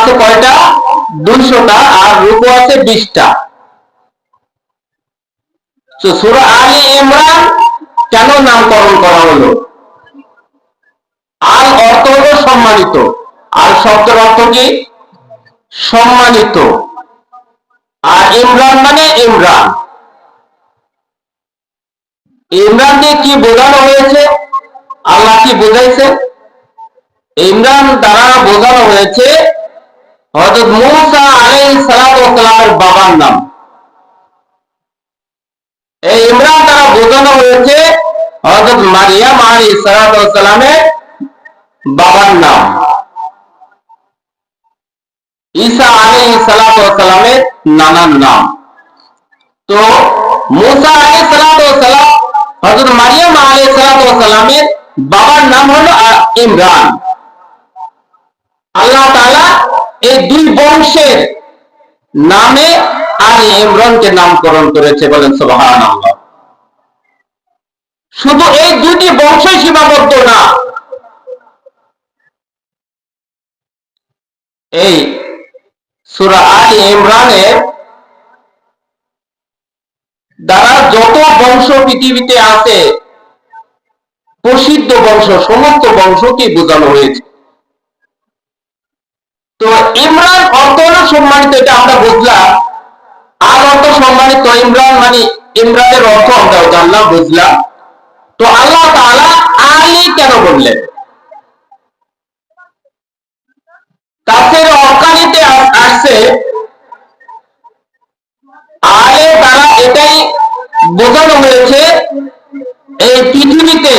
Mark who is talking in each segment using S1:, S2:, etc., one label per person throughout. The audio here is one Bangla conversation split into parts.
S1: আছে কয়টা? 200টা। আর রুকু আছে 20টা। তো সূরা আলে ইমরান কেন নামকরণ করা হলো? আল অর্থ হলো সম্মানিত। আল শব্দের অর্থ কি? সম্মানিত। আর ইমরান মানে ইমরান। ইমরান দিয়ে কি বোঝানো হয়েছে? আল্লাহ কি বোঝাইছে? ইমরান দ্বারা বোঝানো হয়েছে হযরত মূসা আলাইহিস সালাতু ওয়াস সালামের বাবার নাম। এই ইমরান দ্বারা বোঝানো হয়েছে হযরত মারিয়াম আলাইহিস সালাতু ওয়াস সালামের বাবার নাম। ঈসা আলাইহিস সালাতু ওয়াস সালামের নানার নাম। তো মূসা আলাইহিস সালাতু ওয়াস সালাম হযরত মারিয়াম আলাইহিস সালাতু ওয়াস সালামের বাবার নাম হলো ইমরান। আল্লাহ তাআলা এই দুই বংশের নামে আলী ইমরানকে নামকরণ করেছে, বলেন সুবহানাল্লাহ। শুধু এই দুটি বংশই সীমাবদ্ধ না, এই সূরা আলী ইমরানের দ্বারা যত বংশ পৃথিবীতে আছে, প্রসিদ্ধ বংশ, সমস্ত বংশকে বোঝানো হয়েছে। তো ইমরান অর্থ হলো সম্মানিত, এটা আমরা বুঝলাম। আর অর্থ সম্মানিত, ইমরান মানে ইমরানের অর্থ আমরা জানলাম, বুঝলাম। তো আল্লাহ তাআলা আলী কেন বললেন? তাফসীর অকানিতে আসছে আলে দ্বারা এটাই বোঝানো হয়েছে এই পৃথিবীতে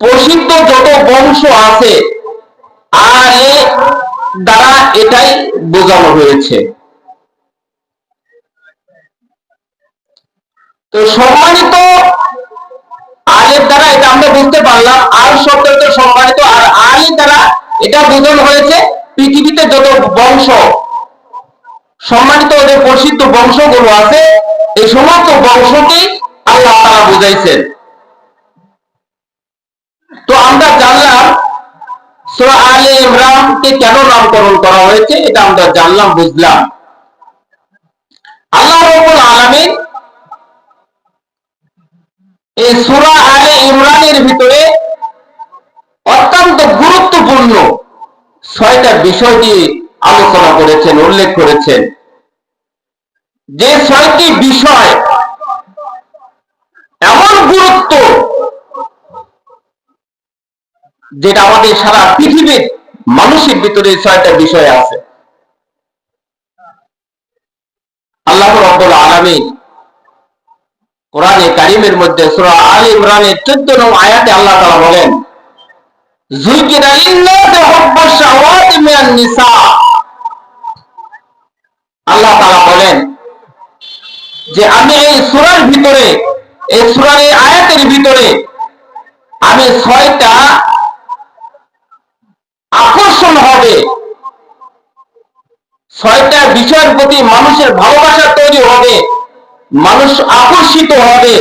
S1: প্রসিদ্ধ যত বংশ আছে আলে দ্বারা এটাই বোঝানো হয়েছে। তো সম্মানিত আলের দ্বারা এটা আমরা বুঝতে পারলাম, আল শব্দটা সম্মানিত, আর আলী দ্বারা এটা বোঝানো হয়েছে পৃথিবীতে যত বংশ সম্মানিত, ওদের প্রসিদ্ধ বংশগুলো আছে, এই সমস্ত বংশকেই আল্লাহ তাআলা বুঝাইছেন। তো আমরা জানলাম সূরা আলে ইমরানকে কেন নামকরণ করা হয়েছে, এটা আমরা জানলাম, বুঝলাম। আল্লাহ রাব্বুল আলামিন এই সূরা আলে ইমরানের ভিতরে অত্যন্ত গুরুত্বপূর্ণ 6টা বিষয় দিয়ে আলোচনা করেছেন, উল্লেখ করেছেন। যে 6টি বিষয় এমন গুরুত্ব যেটা আমাদের সারা পৃথিবীর মানুষের ভিতরে 6টা বিষয় আছে। আল্লাহ রাব্বুল আলামিন কোরআনে কারীমের মধ্যে সূরা আলে ইমরানের 14 নং আয়াতে আল্লাহ তাআলা বলেন, যুকিরা লিন্নাসি হুব্বুশ শাহাওয়াতি মিনান নিসা। আল্লাহ তাআলা বলেন যে আমি এই সূরার ভিতরে, এই সূরার এই আয়াতের ভিতরে আমি 6টা আকর্ষণ হবে, 6টা বিষয়ের প্রতি মানুষের ভালোবাসা তৈরি হবে, মানুষ আকর্ষিত হবে,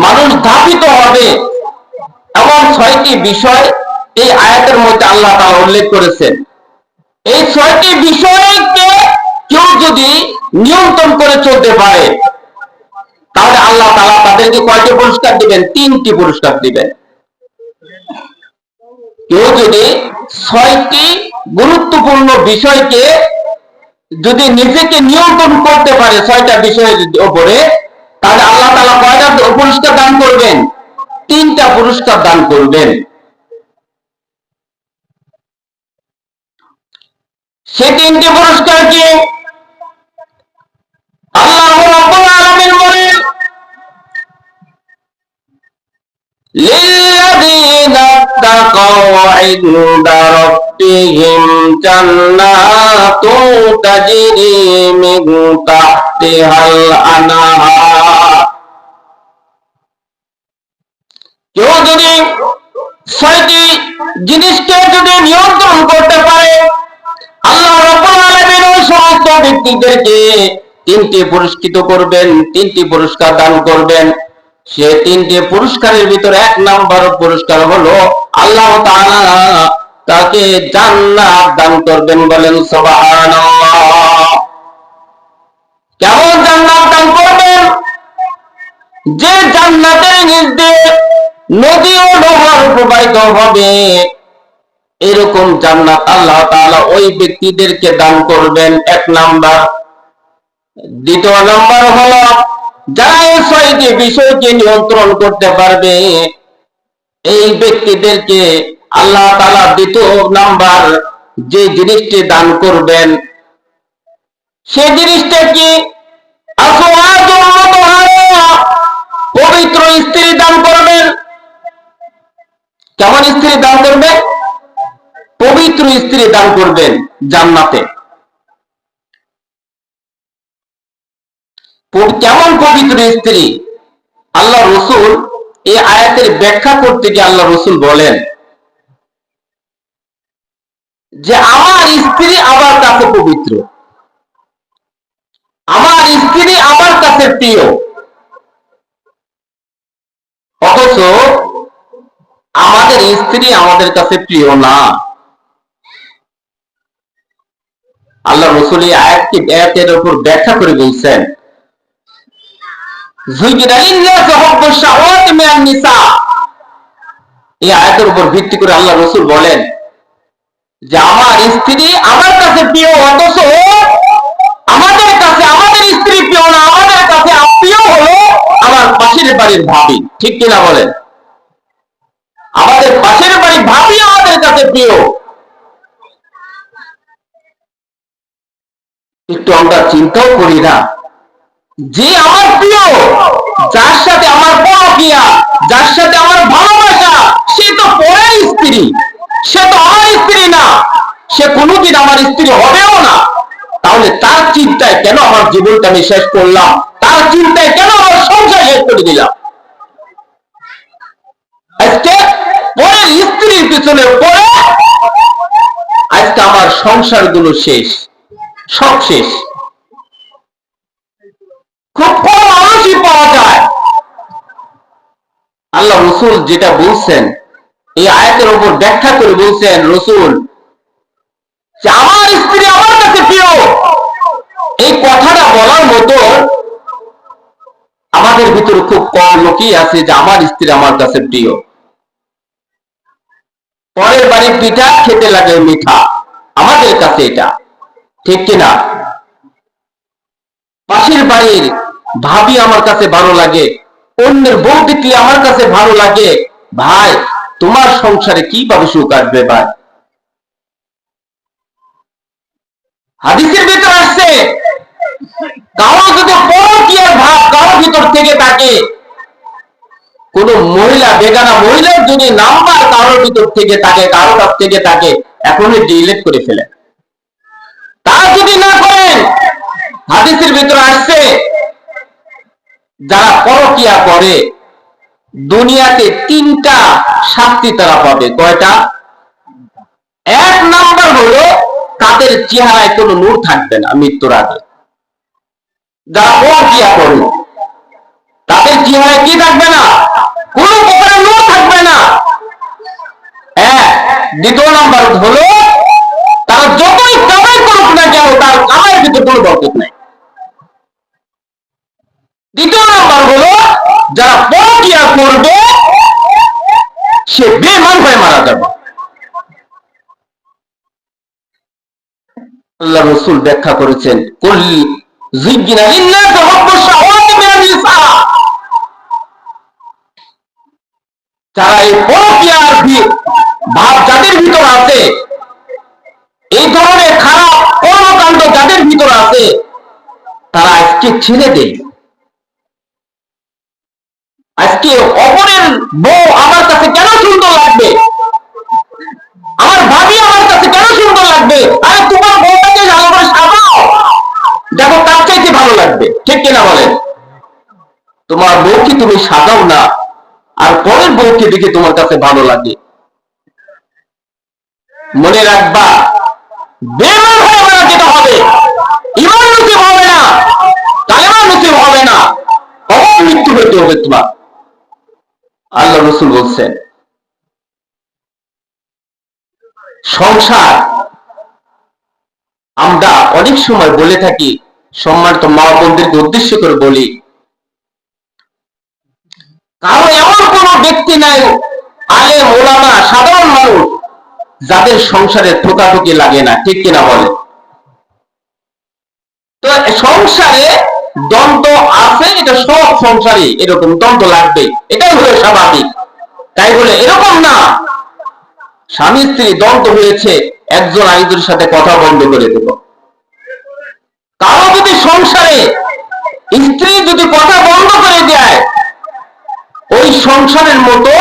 S1: মানুষ ধাবিত হবে, এমন 6টি বিষয় এই আয়াতের মধ্যে আল্লাহ তাআলা উল্লেখ করেছেন। এই 6টি বিষয়কে কেউ যদি নিয়ন্ত্রণ করে চলতে পারে, তাহলে আল্লাহ তাআলা তাদেরকে কয়টি পুরস্কার দিবেন? 3টি পুরস্কার দিবেন। কেউ যদি 6টি গুরুত্বপূর্ণ বিষয়কে যদি নিজেকে নিয়ন্ত্রণ করতে পারে 6টা বিষয়ের উপরে, তাহলে আল্লাহ তাআলা কয়টা পুরস্কার দান করবেন? 3টা পুরস্কার দান করবেন। সে 3টি পুরস্কার কি? আল্লাহ রাব্বুল আলামিন বলেন, লিল্লাযীনা তাকাও ইনদা রাব্বিহিম জান্নাতুন তাজরি মিন তাহতিহাল আনহার। কেউ যদি 6টি জিনিসকে যদি নিয়ন্ত্রণ করতে পারে, আল্লাহ রাব্বুল আলামিন ওই সমস্ত ব্যক্তিদেরকে 3টি পুরস্কৃত করবেন, 3টি পুরস্কার দান করবেন। সে 3টি পুরস্কারের ভিতরে 1 নম্বর পুরস্কার হলো আল্লাহ তাআলা তাকে জান্নাত দান করবেন। বলেন সুবহানাল্লাহ। কেমন জান্নাত দান করবেন? যে জান্নাতের নিচ দিয়ে নদী ও নহর প্রবাহিত হবে, এরকম জান্নাত আল্লাহ তাআলা ওই ব্যক্তিদেরকে দান করবেন, এক নাম্বার। দ্বিতীয় নাম্বার হলো, যারা এই ছয়টি বিষয়কে নিয়ন্ত্রণ করতে পারবে, এই ব্যক্তিদেরকে আল্লাহ তাআলা দ্বিতীয় নাম্বার যে জিনিসটি দান করবেন, সেই জিনিসটা কি? পবিত্র স্ত্রী দান করবেন। কেমন স্ত্রী দান করবেন? পবিত্র স্ত্রী দান করবেন জান্নাতে। কেমন পবিত্র স্ত্রী? আল্লাহ রসুল এই আয়াতের ব্যাখ্যা করতে গিয়ে আল্লাহ রসুল বলেন যে আমার স্ত্রী আমার কাছে পবিত্র, আমার স্ত্রী আমার কাছে প্রিয়, অথচ আমাদের স্ত্রী আমাদের কাছে প্রিয় না। আল্লাহ রসুল এই আয়াতের উপর ব্যাখ্যা করে বলছেন, এই আয়াতের উপর ভিত্তি করে আল্লাহ রসুল বলেন যে আমার স্ত্রী আমার কাছে প্রিয়, অথচ আমাদের কাছে আমাদের স্ত্রী প্রিয় না, আমাদের কাছে প্রিয় হলো আমার পাশের বাড়ির ভাবি। ঠিক কিনা বলেন? আমাদের পাশের বাড়ির ভাবি আমাদের কাছে প্রিয়। একটু আমরা চিন্তাও করি না যে আমার প্রিয়, যার সাথে আমার পরকীয়া, যার সাথে আমার ভালোবাসা, সে তো পরের স্ত্রী, সে তো আমার স্ত্রী না, সে কোনোদিন আমার স্ত্রী হবেও না। তাহলে তার চিন্তায় কেন আমার জীবনটা আমি শেষ করলাম? তার চিন্তায় কেন আমার সংসার শেষ করে দিলাম? আজকে পরের স্ত্রীর পিছনে পড়ে আজকে আমার সংসার গুলো শেষ, সব শেষ। খুব কম মানুষই পাওয়া যায়। আল্লাহ রসুল যেটা বলছেন, এই আয়াতের উপর ব্যাখ্যা করে বলছেন রসুল যে আমার স্ত্রী আমার কাছে প্রিয়। এই কথাটা বলার মতো আমাদের ভিতরে খুব কম লোকই আছে যে আমার স্ত্রী আমার কাছে প্রিয়। পরের বাড়ির পিঠা খেতে লাগে মিঠা, আমাদের কাছে এটা ঠিক কিনা? পাশের বাড়ির ভাবি আমার কাছে ভালো লাগে, অন্যের বউ দেখলে আমার কাছে ভালো লাগে। ভাই, তোমার সংসারে কিভাবে সুখ আসবে? ভাই, হাদিসের ভিতর আসছে, কারো যদি পরকীয়ার ভাব কারো ভিতর থেকে থাকে, কোন মহিলা, বেগানা মহিলার যদি নাম্বার কারোর ভিতর থেকে থাকে, কারো কাছ থেকে থাকে, এখনই ডিলিট করে ফেলে। তা যদি না করেন, হাদিসের ভিতর আসছে যারা পরকীয়া করে দুনিয়াতে তিনটা শাস্তি তারা পাবে। কয়টা? এক নাম্বার হলো তাদের চেহারায় কোনো নূর থাকবে না মৃত্যুর আগে। যারা পরকীয়া করে তাদের চেহারায় কি থাকবে না? কোন প্রকারের নূর থাকবে না। দ্বিতীয় নাম্বার হলো তারা যতই কামাই করুক না কেন, তার কামাইয়ের ভিতরে কোনো বরকত নাই। দ্বিতীয় নাম্বার হলো যারা পরকীয়া করবে সে বেঈমান হয়ে মারা যাবে। আল্লাহ রাসূল ব্যাখ্যা করেছেন, কুল যুজ্জিনা লিন-নাসি হুব্বুশ শাহাওয়াতি মিনান নিসা। যারা এই পরকীয়ার ভাব যাদের ভিতর আছে, এই ধরনের খারাপ কর্মকাণ্ড যাদের ভিতর আছে, তারা আজকে ছেড়ে দেয়। আজকে অপরের বউ আমার কাছে কেন সুন্দর লাগবে, আমার ভাবি আমার কাছে কেন সুন্দর লাগবে? আরে তোমার বউটাকে ভালো করে সাজাও, দেখো তার চাইতে ভালো লাগবে। ঠিক কিনা বলেন? তোমার বউকে তুমি সাজাও না, আর পরের বউকে দেখে তোমার কাছে ভালো লাগে। মনে রাখবা, বেঈমান হয়ে মারা যেতে হবে, ঈমান নসিব হবে না, কালেমা নসিব হবে না, অমর মৃত্যু হইতে হবে তোমার। আল্লাহ রাসূল বলছেন সংসার আমরা অনেক সময় বলে থাকি, সম্মানিত মা বোনদেরকে উদ্দেশ্য করে বলি, কারণ এমন কোন ব্যক্তি নাই, আলেম ওলামা সাধারণ মানুষ, যাদের সংসারে ঠোকাঠুকি লাগে না, ঠিক কিনা বলে? তো সংসারে দ্বন্দ্ব আছে, এটা সব সংসারে এরকম দ্বন্দ্ব লাগবে, এটাই হলো স্বাভাবিক। তাই বলে এরকম না স্বামী স্ত্রী দ্বন্দ্ব হয়েছে একজন আরেকজনের সাথে কথা বন্ধ করে দেব। কারো যদি সংসারে স্ত্রী যদি কথা বন্ধ করে দেয়, ওই সংসারের মতো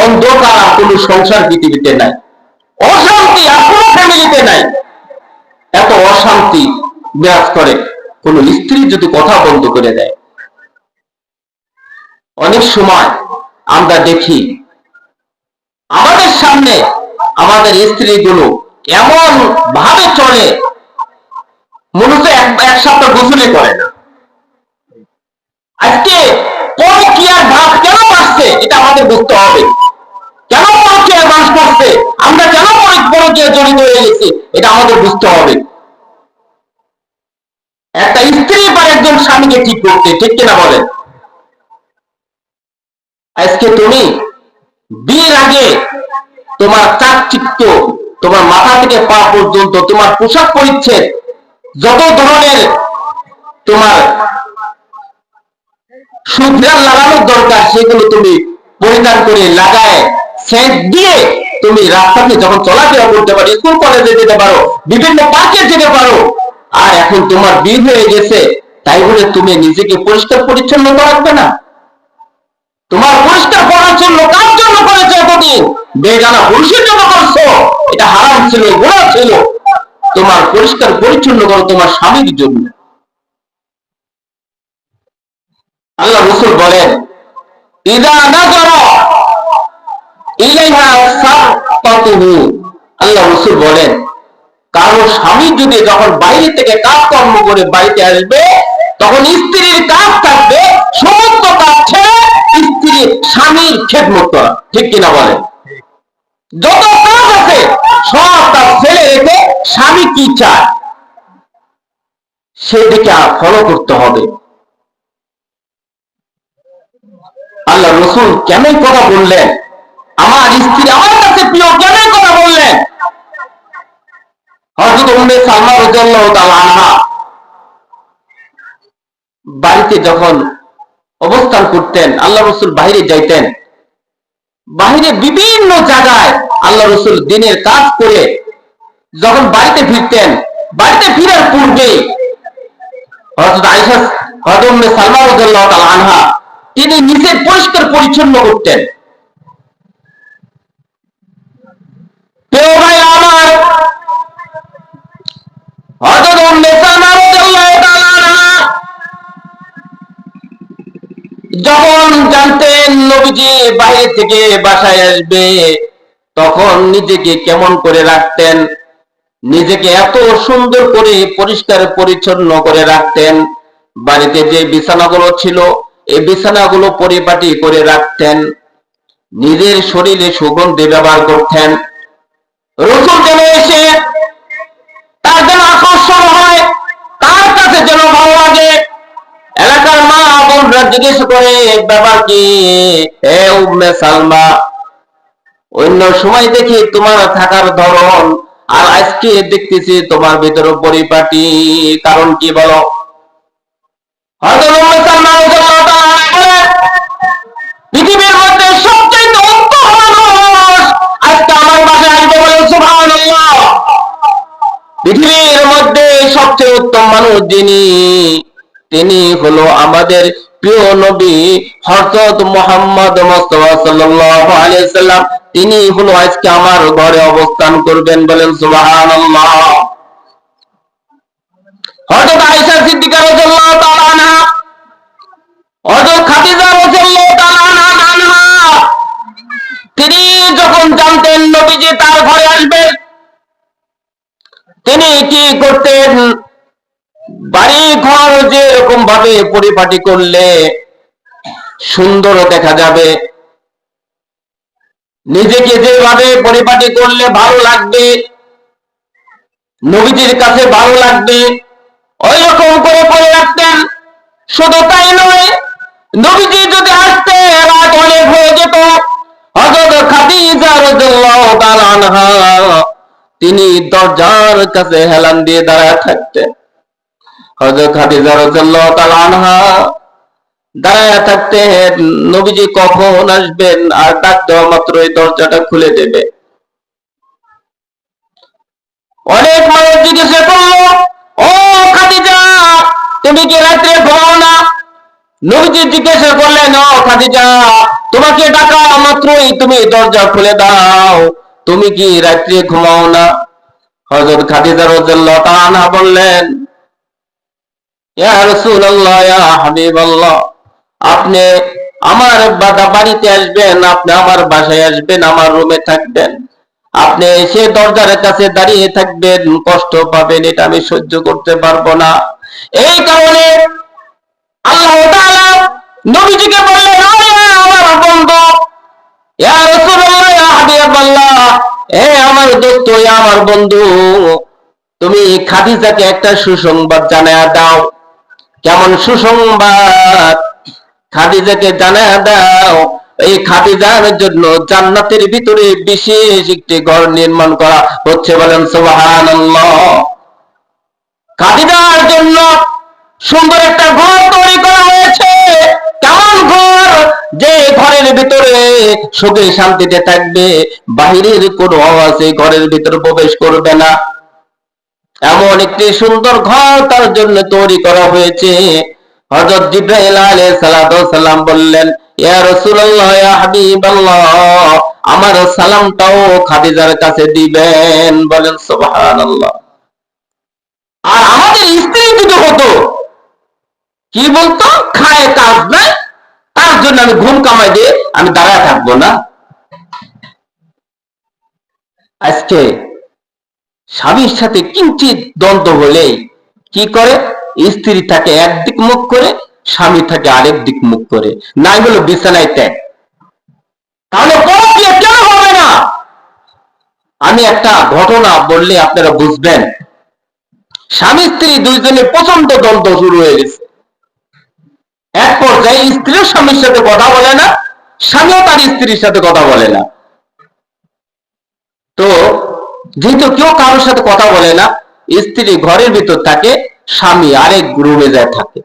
S1: অন্ধকার আর কোনো সংসার পৃথিবীতে নাই, অশান্তি আর কোনো ফ্যামিলিতে নাই। এত অশান্তি বিরাজ করে কোন স্ত্রী যদি কথা বন্ধ করে দেয়। অনেক সময় আমরা দেখি আমাদের সামনে আমাদের স্ত্রীগুলো এমন ভাবে চলে, মূলত এক সপ্তাহ গোসলে করে না। আজকে পরকীয়ার ভাব কেন আসছে এটা আমাদের বুঝতে হবে। কেন পরকীয়ার বাস করছে, আমরা কেন পরকীয়া জড়িত হয়ে গেছি, এটা আমাদের বুঝতে হবে। একটা স্ত্রী বা একজন স্বামীকে ঠিক করতে, ঠিক কিনা বলেন? আজকে তুমি বিয়ের আগে তোমার চাকচিক্য, তোমার মাথা থেকে পা পর্যন্ত, তোমার পোশাক পরিচ্ছদ, যত ধরনের তোমার সুঘ্রাণ লাগানোর দরকার, সেগুলো তুমি পরিধান করে লাগায় সেন্ট দিয়ে তুমি রাস্তাতে যখন চলাফেরা করতে পারো, স্কুল কলেজে যেতে পারো, বিভিন্ন পার্কে যেতে পারো। আর এখন তোমার বিয়ে হয়ে গেছে, তাই বলে তুমি নিজেকে পরিষ্কার পরিচ্ছন্ন রাখবে না? তোমার পরিষ্কার পরিচ্ছন্ন কার জন্য করেছো এতদিন? বেগানা পুরুষের জন্য করছো, এটা হারাম ছিল, গুনাহ ছিল। তোমার পরিষ্কার পরিচ্ছন্ন করো তোমার স্বামীর জন্য। আল্লাহ রাসূল বলেন, ইদা নাযারা ইলাইহা সাফাতুহু, আল্লাহ রাসূল বলেন, কারণ স্বামী যদি যখন বাইরে থেকে কাজকর্ম করে বাড়িতে আসবে, তখন স্ত্রীর কাজ থাকবে সমস্ত কাজ ছেড়ে স্ত্রী স্বামীর খেদমত করা, ঠিক কিনা বলেন? যত কাজ আছে সব কাজ ফেলে রেখে স্বামী কি চায় সেদিকে ফলো করতে হবে। আল্লাহ রাসূল কেন কথা বললেন? আমার স্ত্রী আমার কাছে প্রিয়, কেন কথা বললেন? হযরত উম্মে সালমা রাদিয়াল্লাহু তাআলা আনহা বাড়িতে যখন অবস্থান করতেন, আল্লাহ রাসূল বাইরে যাইতেন, বাইরে বিভিন্ন জায়গায় আল্লাহ রাসূল দিনের কাজ করে যখন বাড়িতে ফিরতেন, বাড়িতে ফিরার পূর্বে হযরত আয়েশা, হযরত উম্মে সালমা রাদিয়াল্লাহু তাআলা আনহা তিনি নিজে পরিষ্কার পরিচ্ছন্ন করতেন। প্রিয় ভাই আমার, হযরত উম্মে সালমা রাদিয়াল্লাহু তাআলা আনহা যখন জানতেন নবীজি বাইরে থেকে বাসায় আসবে, তখন নিজেকে কেমন করে রাখতেন, নিজেকে এত সুন্দর করে পরিষ্কার পরিচ্ছন্ন করে রাখতেন। বাড়িতে যে বিছানাগুলো ছিল এই বিছানাগুলো পরিপাটি করে রাখতেন, নিজের শরীরে সুগন্ধি ব্যবহার করতেন। রাসূল যেন এসে তার যেন আকর্ষণ হয়, তার কাছে যেন ভালো লাগে। এলাকার মা বোনরা জিজ্ঞেস করে, ব্যাপার কি হে উম্মে সালমা, অন্য সময় দেখি তোমার থাকার ধরন, আর আজকে দেখতেছি তোমার ভিতরে পরিপাটি, কারণ কি বলো? হযরত উম্মে সালমা রাদিয়াল্লাহু তাআলা বলেন, পৃথিবীর মধ্যে সবচেয়ে উত্তম মানুষ আজকে আমার বাসায় আসবে, বলেন সুবহানাল্লাহ। পৃথিবীর মধ্যে সবচেয়ে উত্তম মানুষ যিনি, তিনি হলো আমাদের প্রিয় নবী হযরত মুহাম্মদ মুস্তাফা সাল্লাল্লাহু আলাইহি সাল্লাম। তিনি হলো আজকে আমার ঘরে অবস্থান করবেন, বলেন সুবহানাল্লাহ। হযরত আয়েশা সিদ্দিকা রাদিয়াল্লাহু তাআলা আনহা, হযরত খাদিজা রাদিয়াল্লাহু তাআলা আনহা, তিনি যখন জানতেন নবীজি তার ঘরে আসবেন, তিনি কি করতেন? বাড়ি ঘর যে এরকম ভাবে পরিপাটি করলে সুন্দর দেখা যাবে, নিজেকে যেভাবে পরিপাটি করলে ভালো লাগবে, নবীজির কাছে ভালো লাগবে, ওই রকম করে পড়ে রাখতেন। শুধু তাই নয়, নবীজি যদি আসতে রাত অনেক হয়ে যেত, হযরত খাদিজা রাদিয়াল্লাহু তাআলা আনহা তিনি দরজার কাছে হেলান দিয়ে দাঁড়ায় থাকতেন। হযরত খাদিজা রাদিয়াল্লাহু তাআলা আনহা দাঁড়ায় থাকতেন, নবীজি কখন আসবেন আর ডাক দেওয়া মাত্রই দরজাটা খুলে দেবে। অনেক মানুষ জিজ্ঞাসা করলো, ও খাদিজা, তুমি কি রাত্রে ঘুমাও না? নবীজি জিজ্ঞাসা করলেন, ও খাদিজা, তোমাকে ডাকা মাত্রই তুমি দরজা খুলে দাও, তুমি কি রাত্রে ঘুমাও না? হযরত খাদিজা রাদিয়াল্লাহু তাআলা আনহা বললেন, ইয়া রাসূলুল্লাহ, ইয়া হাবিবাল্লাহ, আপনি আমার বাড়িতে আসবেন, আপনি আমার বাসায় আসবেন, আমার রুমে থাকবেন, আপনি এসে দরজার কাছে দাঁড়িয়ে থাকবেন, কষ্ট পাবেন, এটা আমি সহ্য করতে পারবো না। এই কারণে আল্লাহ তাআলা নবীজিকে বললেন, আমার বন্ধু, ইয়া রাসূলুল্লাহ, ইয়া হাবিবাল্লাহ, আমার দোস্ত, আমার বন্ধু, তুমি খাদিজাকে একটা সুসংবাদ জানায়া দাও। কেমন সুসংবাদ? খাদিজাকে জানায়া দাও, এই খাদিজার জন্য জান্নাতের ভিতরে বিশেষ একটি ঘর নির্মাণ করা হচ্ছে। বলেন সুবহানাল্লাহ। খাদিজার জন্য সুন্দর একটা ঘর তৈরি করা হয়েছে। কেমন ঘর? যে ঘরের ভিতরে সুখে শান্তিতে থাকবে, বাহিরের কোনো আওয়াজ এই ঘরের ভিতরে প্রবেশ করবে না। এমন একটি সুন্দর ঘর তার জন্য তৈরি করা হয়েছে। হযরত জিবরাইল আলাইহিস সালাতু ওয়াস সালাম বললেন, ইয়া রাসূলুল্লাহ, ইয়া হাবিবাল্লাহ, আমার সালামটাও খাদিজার কাছে দিবেন। বলেন সুবহানাল্লাহ। আর আমাদের স্ত্রী যদি হতো, কি বলতো? খায় কাজ নাই, তার জন্য আমি ঘুম কামাই দিয়ে আমি দাঁড়ায় থাকবো না। আজকে স্বামীর সাথে কিঞ্চিত দ্বন্দ্ব হলেই কি করে? স্ত্রী থাকে একদিক মুখ করে, স্বামী থাকে আরেক দিক মুখ করে, নাই হলো বিছানায় ত্যাগ। তাহলে পরকীয়া কেন হবে না? আমি একটা ঘটনা বললে আপনারা বুঝবেন। স্বামী স্ত্রী দুইজনের প্রচন্ড দ্বন্দ্ব শুরু হয়ে গেছে। এক পর্যায়ে স্ত্রীও স্বামীর সাথে কথা বলে না, স্বামীও তার স্ত্রীর সাথে কথা বলে না। তো যেহেতু কেউ কারোর সাথে কথা বলে না, স্ত্রী ঘরের ভিতর থাকে, স্বামী আরেক রুমে যায় থাকে।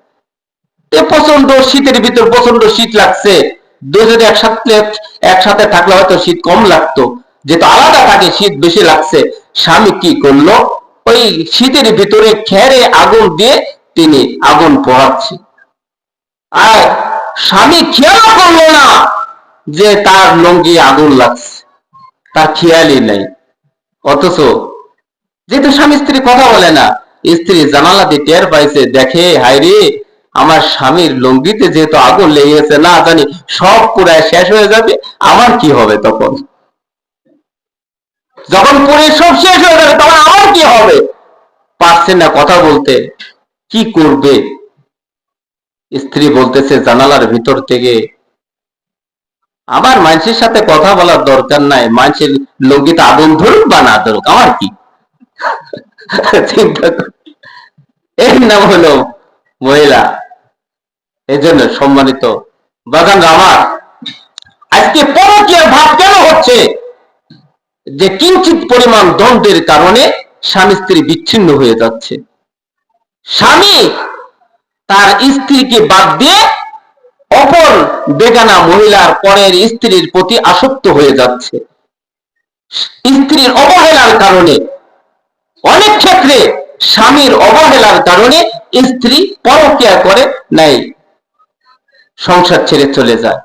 S1: প্রচন্ড শীতের ভিতর প্রচন্ড শীত লাগছে, দুজনে একসাথে থাকলে হয়তো শীত কম লাগতো, যেহেতু আলাদা থাকে শীত বেশি লাগছে। স্বামী কি করলো? ওই শীতের ভিতরে খেরে আগুন দিয়ে তিনি আগুন পোহাচ্ছে। আর স্বামী খেয়াল করলো না যে তার লুঙ্গি আগুন লাগছে, তার খেয়ালই নাই। অথচ যেহেতু স্বামী স্ত্রী কথা বলে না, স্ত্রী জানালা দিয়ে টের পাইছে, দেখে হায়রে আমার স্বামীর লুঙ্গিতে যেহেতু আগুন লেগে গেছে, না জানি সব পুরায় শেষ হয়ে যাবে, আমার কি হবে তখন? যখন পুরে সব শেষ হয়ে যাবে তখন আমার কি হবে? পারছে না কথা বলতে, কি করবে? স্ত্রী বলতেছে জানালার ভিতর থেকে, আমার মানুষের সাথে কথা বলার দরকার নাই, মানুষের লুঙ্গিতে আগুন ধরুক বা না ধরুক, আমার কি? চিন্তা কর, এর নাম হলো মহিলা। এই জন্য সম্মানিত বাগান আমার, আজকে পরকীয়ার ভাব কেন হচ্ছে? যে কিঞ্চিত পরিমাণ দ্বন্দ্বের কারণে স্বামী স্ত্রী বিচ্ছিন্ন হয়ে যাচ্ছে। স্বামী তার স্ত্রীকে বাদ দিয়ে অপর বেগানা মহিলার পরের স্ত্রীর প্রতি আসক্ত হয়ে যাচ্ছে। স্ত্রীর অবহেলার কারণে, অনেক ক্ষেত্রে স্বামীর অবহেলার কারণে স্ত্রী পরকীয়া করে নাই, সংসার ছেড়ে চলে যায়।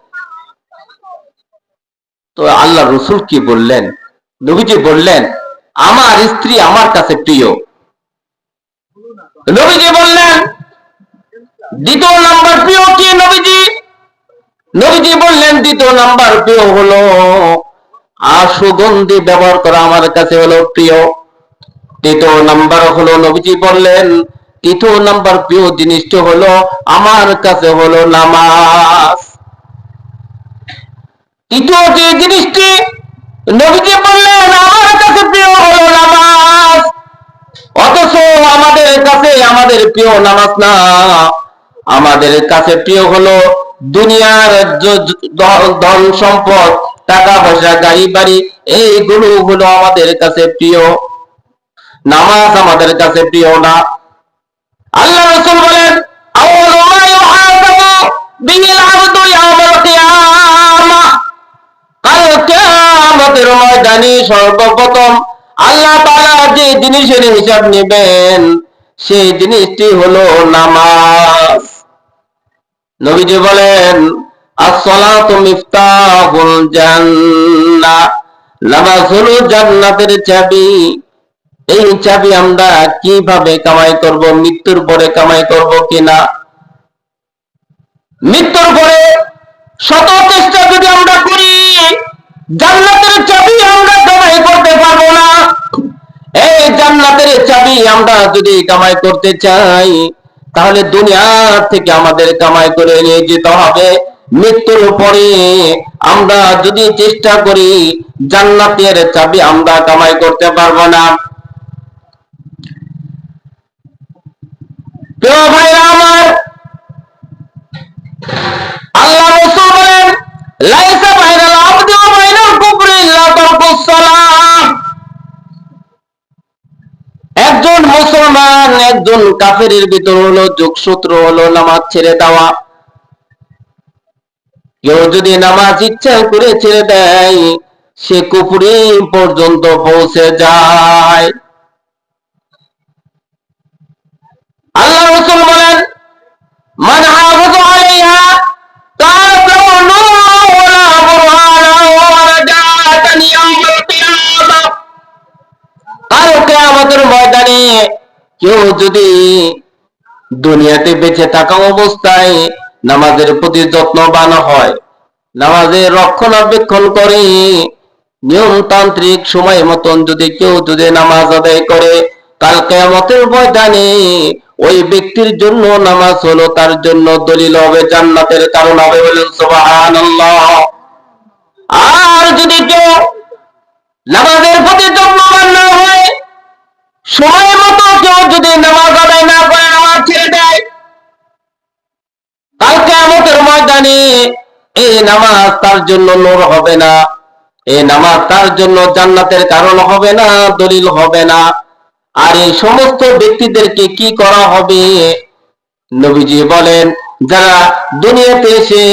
S1: তো আল্লাহ রসুল কি বললেন? নবীজি বললেন, আমার স্ত্রী আমার কাছে প্রিয়। নবীজি বললেন, দ্বিতীয় নাম্বার প্রিয় কি? নবীজি বললেন, দ্বিতীয় নাম্বার প্রিয় হলো সুগন্ধি ব্যবহার করা আমার কাছে হলো প্রিয়। তৃতীয় নাম্বার হলো, নবীজি বললেন, তৃতীয় নাম্বার প্রিয় জিনিসটা হলো আমার কাছে হলো নামাজ। তৃতীয় যে জিনিসটি নবীজি বললেন আমার কাছে প্রিয় হলো নামাজ, অথচ আমাদের কাছে আমাদের প্রিয় নামাজ না, আমাদের কাছে প্রিয় হলো দুনিয়ার ধন সম্পদ, টাকা পয়সা, গাড়ি বাড়ি, এইগুলো হলো আমাদের কাছে প্রিয়, নামাজ আমাদের কাছে প্রিয় না। আল্লাহ রাসূল বলেন আউয়ালু মা ইউহাসাবু বিহিল আবদু ইয়াউমাল কিয়ামাহ, কাল কিয়ামতের ময়দানে সর্বপ্রথম আল্লাহ তাআলা যে জিনিসের হিসাব নেবেন সেই জিনিসটি হলো নামাজ। নবীজি বলেন as-salatu মিফতাহুল জান্নাহ, নামাজ হলো জান্নাতের চাবি। এই চাবি আমরা কিভাবে কামাই করব? মৃত্যুর পরে কামাই করব কিনা? মৃত্যুর পরে শত চেষ্টা যদি আমরা করি জান্নাতের চাবি আমরা কামাই করতে পারবো না। এই জান্নাতের চাবি আমরা যদি কামাই করতে চাই তাহলে দুনিয়া থেকে আমাদের কামাই করে নিয়ে যেতে হবে। মৃত্যুর পরে আমরা যদি চেষ্টা করি জান্নাতের চাবি আমরা কামাই করতে পারবো না। প্রিয় ভাইরা আমার, আল্লাহ রাসূল বলেন লাইসা বাইনাল আবদি ওয়া বাইনাল কুফরি ইল্লা তারকুস সালাহ, একজন মুসলমান একজন কাফেরের ভিতর হলো যোগসূত্র হলো নামাজ ছেড়ে দেওয়া। কেউ যদি নামাজ ইচ্ছা করে ছেড়ে দেয় সে কুফরি পর্যন্ত পৌঁছে যায়। আল্লাহ রাসূল বলেন মান হাফাযা আলাইহা কানাত লাহু নূরুন ওয়া বুরহানান ওয়া নাজাতান ইয়াউমাল কিয়ামাহ, কাল কিয়ামতের ময়দানে কেউ যদি দুনিয়াতে বেঁচে থাকা অবস্থায় নামাজের প্রতি যত্নবান হয়, নামাজের রক্ষণাবেক্ষণ করে, নিয়মতান্ত্রিক সময় মতন যদি কেউ যদি নামাজ আদায় করে, কাল কিয়ামতের ময়দানে ওই ব্যক্তির জন্য নামাজ হলো তার জন্য দলিল হবে, জান্নাতের কারণ হবে। বলেন সুবহানাল্লাহ। আর যদি কেউ নামাজের প্রতি যত্নবান না হয়, সময় মতো কেউ যদি নামাজ আদায় না করে, নামাজ ছেড়ে দেয়, কাল কিয়ামতের ময়দানে এই নামাজ তার জন্য নূর হবে না, এই নামাজ তার জন্য জান্নাতের কারণ হবে না, দলিল হবে না। আর এই সমস্ত ব্যক্তিদেরকে কি করা হবে? নবীজি বলেন যারা দুনিয়াতে এসে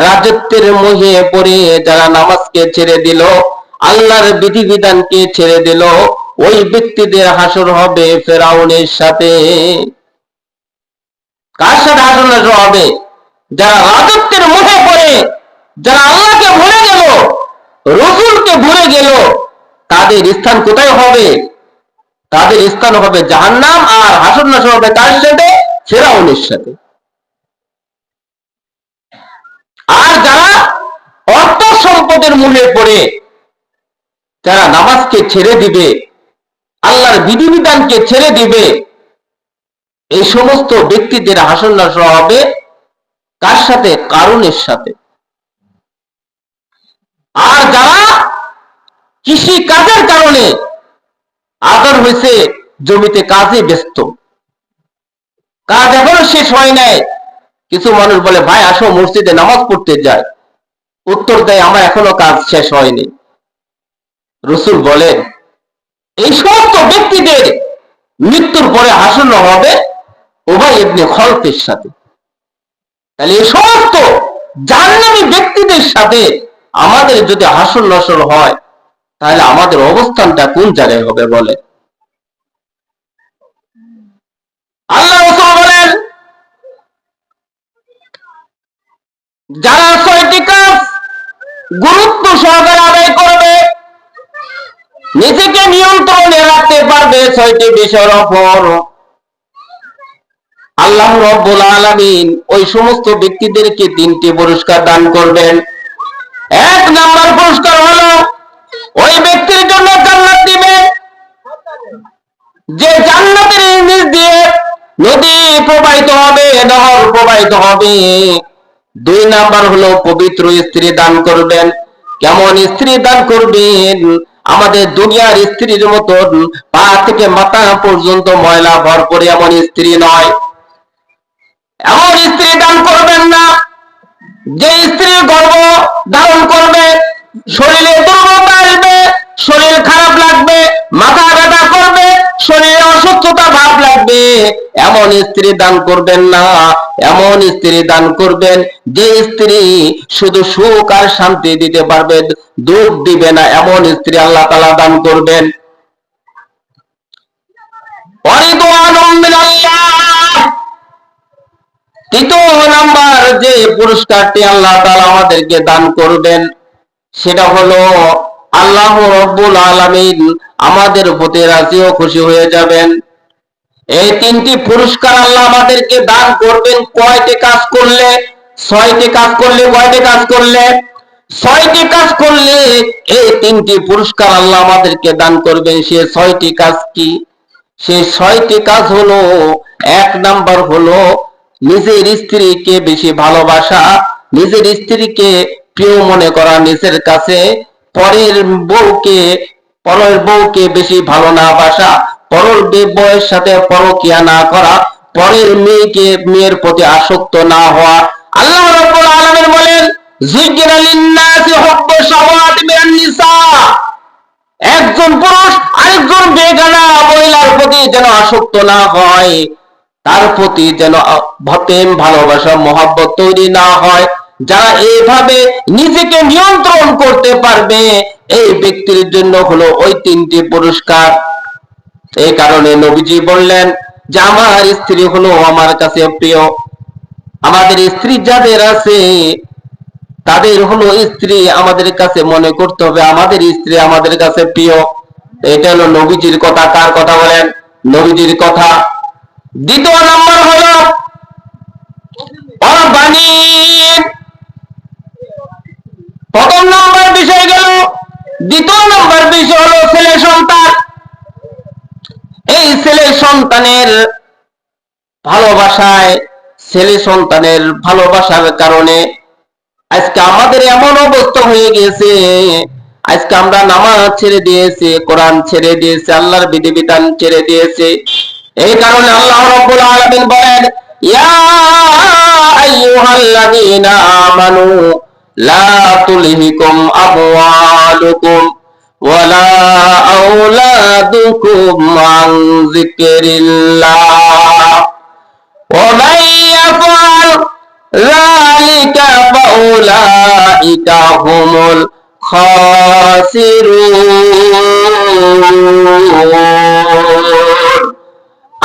S1: রাজত্বের মোহে পড়ে যারা নামাজকে ছেড়ে দিল, আল্লাহর বিধিবিধানকে ছেড়ে দিল, ওই ব্যক্তিদের হাসর হবে ফেরাউনের সাথে। কার সাথে হাসর হবে? যারা রাজত্বের মোহে পড়ে, যারা আল্লাহকে ভুলে গেল, রসুলকে ভুলে গেল, তাদের স্থান কোথায় হবে? তাদের স্থান হবে জাহান্নাম। আর হাসর নাসর হবে কার সাথে? ফেরাউনের সাথে। আর যারা অর্থ সম্পদের মূল্যে পড়ে যারা নামাজকে ছেড়ে দিবে, আল্লাহর বিধিবিধানকে ছেড়ে দিবে, এই সমস্ত ব্যক্তিদের হাসর নাসর হবে কার সাথে? কারুনের সাথে। আর যারা কৃষি কাজের কারণে আদর হয়েছে জমিতে কাজে ব্যস্ত, কাজ এখনো শেষ হয় নাই, কিছু মানুষ বলে ভাই আসো মসজিদে নামাজ পড়তে যায়, উত্তর দেয় আমার এখনো কাজ শেষ হয়নি। রাসূল বলেন এই সমস্ত ব্যক্তিদের মৃত্যুর পরে হাসর হবে উবাই ইবনে খালদের সাথে। তাহলে এই সমস্ত জাহান্নামী ব্যক্তিদের সাথে আমাদের যদি হাসর নাসর হয় তাহলে আমাদের অবস্থানটা কোন জায়গায় হবে বলে? আল্লাহ রাসূল বলেন যারা ৬টি কাজ গুরুত্ব সহকারে আদায় করবে, নিজেকে নিয়ন্ত্রণে রাখতে পারবে ৬টি বিষয়ের উপর, আল্লাহ রাব্বুল আলামিন ওই সমস্ত ব্যক্তিদেরকে ৩টি পুরস্কার দান করবেন। ১ নাম্বার পুরস্কার হলো ওই ব্যক্তির জন্য জান্নাত দিবেন যে জান্নাতের নিচ দিয়ে নদী প্রবাহিত হবে, নহর প্রবাহিত হবে। ২ নাম্বার হলো পবিত্র স্ত্রী দান করবেন। কেমন স্ত্রী দান করবেন, আমাদের দুনিয়ার স্ত্রীর মতন পা থেকে মাথা পর্যন্ত ময়লা ভরপুর এমন স্ত্রী নয়। এমন স্ত্রী দান করবেন না যে স্ত্রীর গর্ভ ধারণ করবে, শরীরে দুর্বলতা আসবে, শরীর খারাপ লাগবে, মাথা ব্যথা করবে, শরীরে অসুস্থতা ভাব লাগবে, এমন স্ত্রী দান করবেন না। এমন স্ত্রী দান করবেন যে স্ত্রী শুধু সুখ আর শান্তি দিতে পারবে, দুঃখ দিবে না, এমন স্ত্রী আল্লাহ তাআলা দান করবেন। তৃতীয় নাম্বার যে পুরস্কারটি আল্লাহ তাআলা আমাদেরকে দান করবেন সেটা হলো আল্লাহ রাব্বুল আলামিন আমাদের প্রতি রাজি ও খুশি হয়ে যাবেন। এই তিনটি পুরস্কার আল্লাহ আমাদেরকে দান করবেন কয়টি কাজ করলে? ছয়টি কাজ করলে। কয়টি কাজ করলে? ছয়টি কাজ করলে এই তিনটি পুরস্কার আল্লাহ আমাদেরকে দান করবেন। সে ছয়টি কাজ কি? সে ছয়টি কাজ হলো, এক নাম্বার হলো নিজের স্ত্রীকে বেশি ভালোবাসা, নিজের স্ত্রীকে প্রিয় মনে করা, নিজের কাছে পরের বউকে বেশি ভালো না বাসা, পরের বউয়ের সাথে পরকিয়া না করা, পরের মেয়ের প্রতি আসক্ত না হওয়া। আল্লাহ রাব্বুল আলামিন বলেন, যুজ্জিনা লিন-নাসি হুব্বুশ শাহাওয়াতি মিনান নিসা, একজন পুরুষ আরেকজন বেগানা মহিলার প্রতি যেন আসক্ত না হয়, তার প্রতি যেন প্রেম ভালোবাসা মহব্বত তৈরি না হয়। যারা এইভাবে নিজেকে নিয়ন্ত্রণ করতে পারবে, এই ব্যক্তির জন্য হলো ওই তিনটি পুরস্কার। এই কারণে নবীজি বললেন যে আমার স্ত্রী হলো আমার কাছে প্রিয়। আমাদের স্ত্রী যাদের আছে তাদের হলো স্ত্রী আমাদের কাছে মনে করতে হবে আমাদের স্ত্রী আমাদের কাছে প্রিয়। এটা হলো নবীজির কথা। কার কথা বলেন? নবীজির কথা। দ্বিতীয় নম্বর হলো অবানির। প্রথম নম্বর বিষয় গেল, দ্বিতীয় নম্বর বিষয় হলো ছেলে সন্তান। এই ছেলে সন্তানের ভালোবাসায়, ছেলে সন্তানের ভালোবাসার কারণে আজকে আমাদের এমন অবস্থা হয়ে গেছে, আজকে আমরা নামাজ ছেড়ে দিয়েছি, কোরআন ছেড়ে দিয়েছি, আল্লাহর বিধিবিধান ছেড়ে দিয়েছি। এই কারণে আল্লাহ রাব্বুল আলামিন বলেন, ইয়া আইয়ুহাল্লাযীনা আমানু লা তুলহিকুম আমওয়ালুকুম ওয়ালা আওলাদুকুম আন যিকরিল্লাহ ওয়া মান ইয়াফআল যালিকা ফাউলাইকা হুমুল খাসিরুন।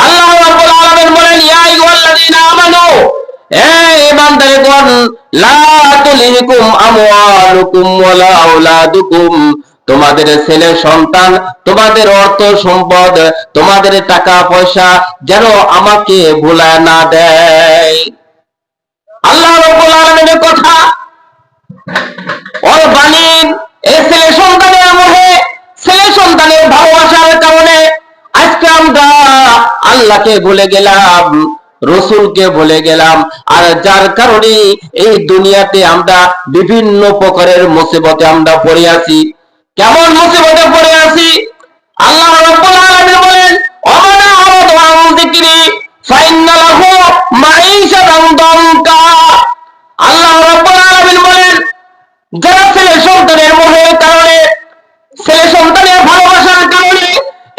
S1: আল্লাহ রাব্বুল আলামিন বলেন, ইয়া আইয়ুহাল্লাযীনা আমানু, হে ঈমানদারগণ, লা তুলহিকুম আমওয়ালুকুম ওয়ালা আওলাদুকুম, তোমাদের ছেলে সন্তান, তোমাদের অর্থ সম্পদ, তোমাদের টাকা পয়সা যেন আমাকে ভুলায় না দেয়। আল্লাহ রাব্বুল আলামিনের কথা। ওর বাণীর এই ছেলে সন্তানের মোহে, ছেলে সন্তানের ভালোবাসার কারণে আজকে আমরা আল্লাহকে ভুলে গেলাম, রসুলকে ভুলে গেলাম, আর যার কারণে এই দুনিয়াতে আমরা বিভিন্ন প্রকারের মুসিবতে আমরা পড়ে আছি। কেমন মুসিবতে পড়ে আছি? আল্লাহ রাব্বুল আলামিন বলেন, ওয়ামান আরাদা আন যিকরি ফাইন্না লাহু মাঈশাতান দানকা। আল্লাহ রাব্বুল আলামিন বলেন, যারা ছেলে সন্তানের মোহের কারণে, ছেলে সন্তানের ভালোবাসার কারণে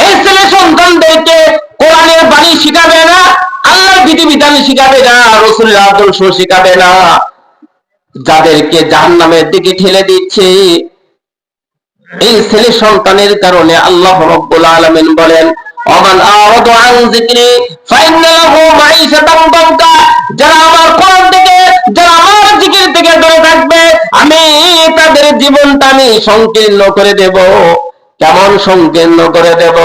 S1: এই ছেলে সন্তানদেরকে কোরআনের বাণী শিখাবে না, আল্লাহর বিধিবিধান শিখাবে না, রাসূলের আদর্শ শিখাবে না, যাদেরকে জাহান্নামের দিকে ঠেলে দিচ্ছে, এই ছেলে সন্তানের কারণে আল্লাহ রাব্বুল আলামিন বলেন, ওমান আরাদা আন যিকরি ফাইন্না লাহু মাঈশাতান দানকা, যারা আমার কোরআন থেকে, যারা আমার জিকির থেকে দূরে থাকবে, আমি তাদের জীবনটা আমি সংকীর্ণ করে দেব। কেমন সংকীর্ণ করে দেব।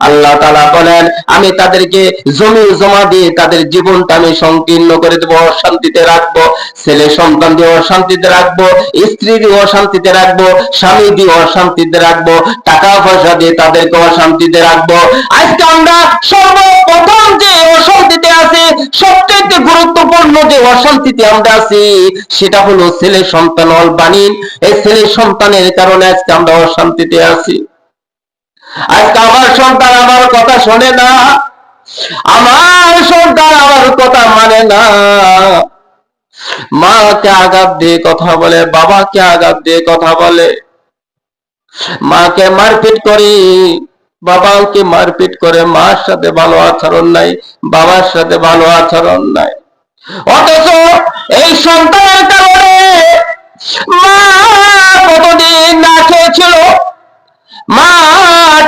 S1: আল্লাহ তাআলা বলেন, আমি তাদেরকে জমি জমা দিয়ে তাদের জীবনটা আমি সংকীর্ণ করে দেব, অশান্তিতে রাখবো। ছেলে সন্তান দিয়ে অশান্তিতে রাখবো, স্ত্রী দিয়ে অশান্তিতে রাখবো, স্বামী দিয়ে অশান্তিতে রাখবো, টাকা পয়সা দিয়ে তাদেরকে অশান্তিতে রাখবো। আজকে আমরা সর্বপ্রথম যে অশান্তিতে আছি, সবচেয়ে গুরুত্বপূর্ণ যে অশান্তিতে আমরা আছি, সেটা হলো ছেলে সন্তান অল বানিন। এই ছেলে সন্তানের কারণে আজকে আমরা অশান্তিতে আছি। আজকে আমার সন্তান আমার কথা শোনে না, আমার সন্তান আমার কথা মানে না। মাকে আঘাত দিয়ে কথা বলে, বাবাকে আঘাত দিয়ে কথা বলে, মাকে মারপিট করে, বাবাকে মারপিট করে, মার সাথে ভালো আচরণ নাই, বাবার সাথে ভালো আচরণ নাই। অথচ এই সন্তানের কারণে মা কতদিন না খেয়েছিল, মা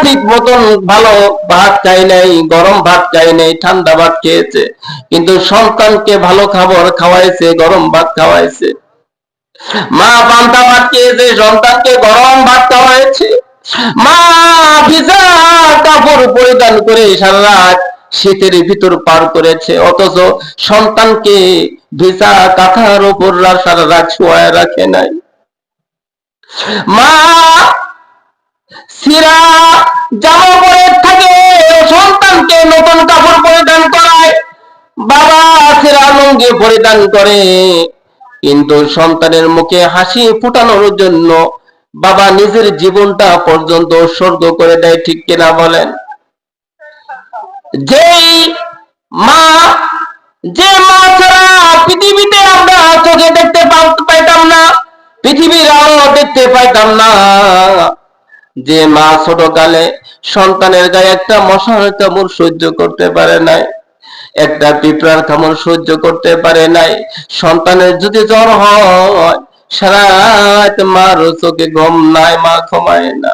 S1: ঠিক মতন ভালো ভাত খায় নাই, গরম ভাত খায় নাই, ঠান্ডা ভাত খেয়েছে, কিন্তু সন্তানকে ভালো খাবার খাওয়াইছে, গরম ভাত খাওয়াইছে। মা পান্তা ভাত খেয়েছে, সন্তানকে গরম ভাত খাওয়াইছে। মা ভিজা কাপড় পরিধান করে সারা রাত শীতের ভিতর পার করেছে, অথচ সন্তানকে ভিজা কাঁথার উপর সারা রাত শোয়ায় রাখে নাই। মা সিরা জামা পরে থাকে, সন্তানকে নতুন কাপড় পরিধান করায়, বাবা সিরা লুঙ্গি পরিধান করে, কিন্তু সন্তানের মুখে হাসি ফুটানোর জন্য বাবা নিজের জীবনটা পর্যন্ত উৎসর্গ করে দেয়। ঠিক কিনা বলেন? যেই মা, যে মা ছাড়া পৃথিবীতে আমরা চোখে দেখতে পাইতাম না, পৃথিবীর আলো দেখতে পাইতাম না, যে মা ছোটকালে সন্তানের গায়ে একটা মশার কামড় সহ্য করতে পারে নাই, একটা পিঁপড়ার কামড় সহ্য করতে পারে নাই, সন্তানের যদি জ্বর হয় সারা রাত মার চোখে ঘুম নাই, মা ঘুমায় না।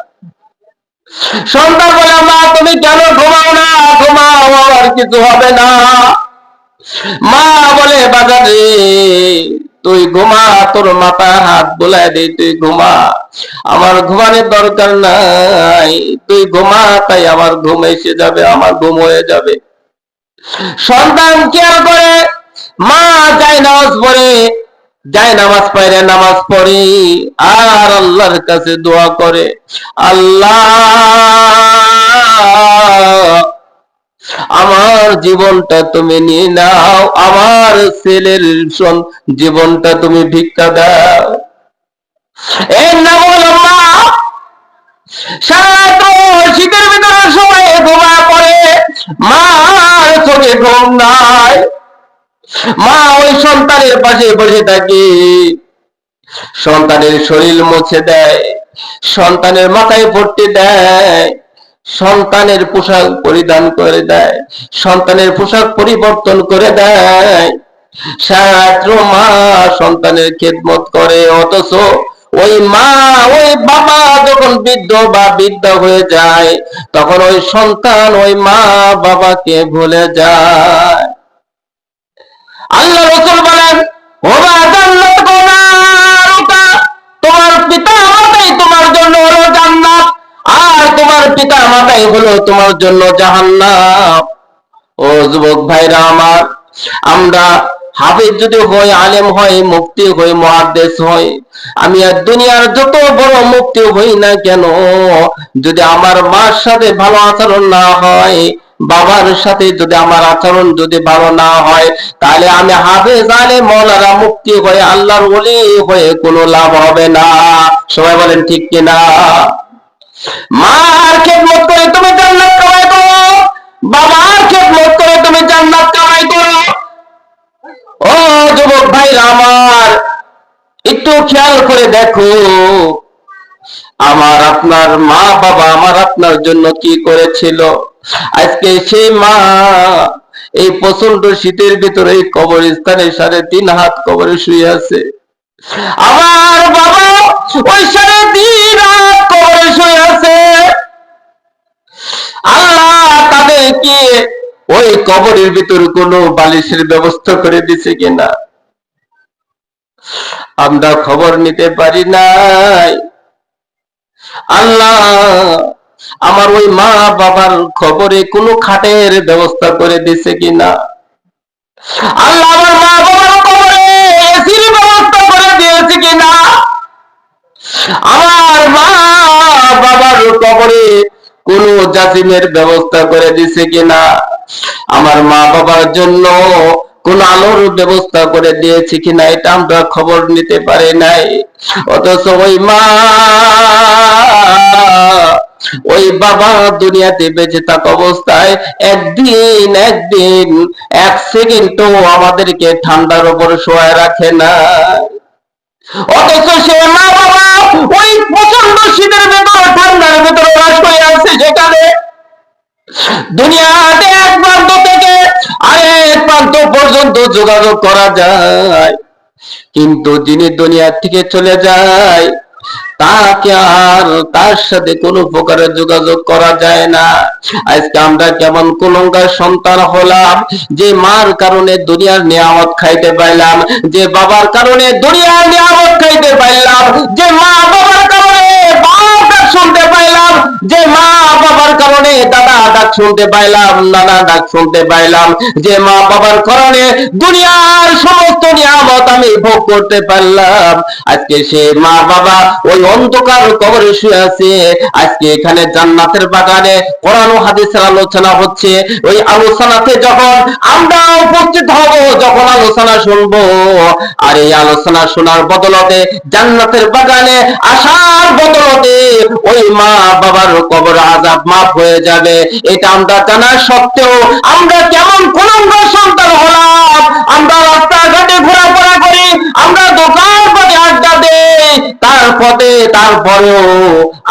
S1: সন্তান বলে, মা তুমি কেন ঘুমাও না? ঘুমাও, আর কিছু হবে না। মা বলে, বাজারে তুই ঘুমা, তোর মাথা হাত বোলায় দে, তুই ঘুমা, আমার ঘুমানোর দরকার নাই, তুই ঘুমা, তাই আমার ঘুম এসে যাবে, আমার ঘুম হয়ে যাবে। সন্তান খেয়াল করে, মা যায় নামাজ পড়ে, যায় নামাজ পড়ে, নামাজ পড়ে আর আল্লাহর কাছে দোয়া করে, আল্লাহ আমার জীবনটা তুমি নিয়ে নাও, আমার ছেলের জীবনটা তুমি ভিক্ষা দাও। এর নাম হলো মা। শীতের ভিতরে সবাই ঘুমা পড়ে, মার চোখে ঘুম নাই, মা ওই সন্তানের পাশে বসে থাকে, সন্তানের শরীর মুছে দেয়, সন্তানের মাথায় পট্টি দেয়, সন্তানের পোশাক পরিধান করে দেয়, সন্তানের পোশাক পরিবর্তন করে দেয়, সারাত্র মা সন্তানের খেদমত করে। অথচ ওই মা, ওই বাবা যখন বৃদ্ধ বা বৃদ্ধা হয়ে যায়, তখন ওই সন্তান ওই মা বাবাকে ভুলে যায়। আল্লাহ রাসূল বলেন, ওমা জান্নাত গুনারুকা, তোমার পিতা মাতাই তোমার জন্য হলো জান্নাত, আর তোমার পিতা মাতাই হলো তোমার জন্য জাহান্নাম। ও যুবক ভাইরা আমার, আমরা হাফেজ যদি হই, আলেম হই, মুফতি হই, মুহাদ্দিস হই, আমি আর দুনিয়ার যত বড় মুফতি হই না কেন, যদি আমার মার সাথে ভালো আচরণ না হয়, বাবার সাথে যদি আমার আচরণ যদি ভালো না হয়, তাহলে আমি হাফেজ, আলেম, মাওলানা, মুফতি হয়ে, আল্লাহর ওলি হয়ে কোনো লাভ হবে না। সবাই বলেন ঠিক কিনা? মার খেদমত করে তুমি জান্নাত কামাই করো, বাবার খেদমত করে তুমি জান্নাত কামাই করো। ও যুবক ভাইরা আমার, একটু খেয়াল করে দেখো, আমার আপনার মা বাবা আমার আপনার জন্য কি করেছিল। আজকে সেই মা এই প্রচন্ড শীতের ভিতরে কবরস্থানে 3.5 হাত কবরে শুয়ে আছে। আমার বাবা ওই 3.5 হাত কবরে শুয়ে আছে। আল্লাহ তাদেরকে ওই কবরের ভিতর কোনো বালিশের ব্যবস্থা করে দিছে কিনা আমরা খবর নিতে পারি নাই। আল্লাহ আমার ওই মা বাবার খবরে কোনো খাটের ব্যবস্থা করে দিছে কিনা। আল্লাহ আমার মা বাবার খবরে এসির ব্যবস্থা করে দিয়েছে কিনা। আমার মা বাবার কবরে কোন জাসিমের ব্যবস্থা করে দিছে কিনা। আমার মা বাবার জন্য কোন আলোর ব্যবস্থা করে দিয়েছে কিনা, এটা আমরা খবর নিতে পারি নাই। অথচ ওই মা ওই বাবা দুনিয়াতে বেঁচে থাকা অবস্থায় একদিন এক সেকেন্ডও আমাদেরকে ঠান্ডার উপর শোয়ায় রাখে না। অথচ সে মা বাবা ওই প্রচন্ড শীতের ভেতর ঠান্ডার ভেতর বাস করে আছে, সেখানে দুনিয়াতে এক প্রান্ত থেকে আরেক প্রান্ত পর্যন্ত যোগাযোগ করা যায়, কিন্তু যিনি দুনিয়া থেকে চলে যায় তাকে আর তার সাথে কোনো প্রকারের যোগাযোগ করা যায় না। আজকে আমরা কেমন কুলঙ্গার সন্তান হলাম, যে মার কারণে দুনিয়ার নিয়ামত খাইতে পাইলাম, যে বাবার কারণে দুনিয়ার নিয়ামত খাইতে পাইলাম, যে মা বাবার কারণে বাপ ডাক শুনতে পাইলাম, যে মা বাবার কারণে দাদা ডাক শুনতে পাইলাম, নানা ডাক শুনতে পাইলাম, যে মা বাবার কারণে দুনিয়ার সমস্ত নিয়ামত আমি ভোগ করতে পারলাম। আজকে সে মা বাবা ওই অন্ধকার কবরে শুয়ে আছে। আজকে এখানে জান্নাতের বাগানে কোরআন ও হাদিসের আলোচনা হচ্ছে। ওই আলোচনাতে যখন আমরা উপস্থিত হব, যখন আলোচনা শুনবো, আর এই আলোচনা শোনার বদলতে জান্নাতের বাগানে আসার বদলতে ওই মা বাবার কবর আযাব মাফ হয়ে যাবে, এটা আমরা জানা সত্ত্বেও আমরা কেমন কুলঙ্গার সন্তান হলাম। আমরা রাস্তাঘাটে ঘোরাফেরা করি, আমরা দোকান পাটে আড্ডা দেই, তারপরেও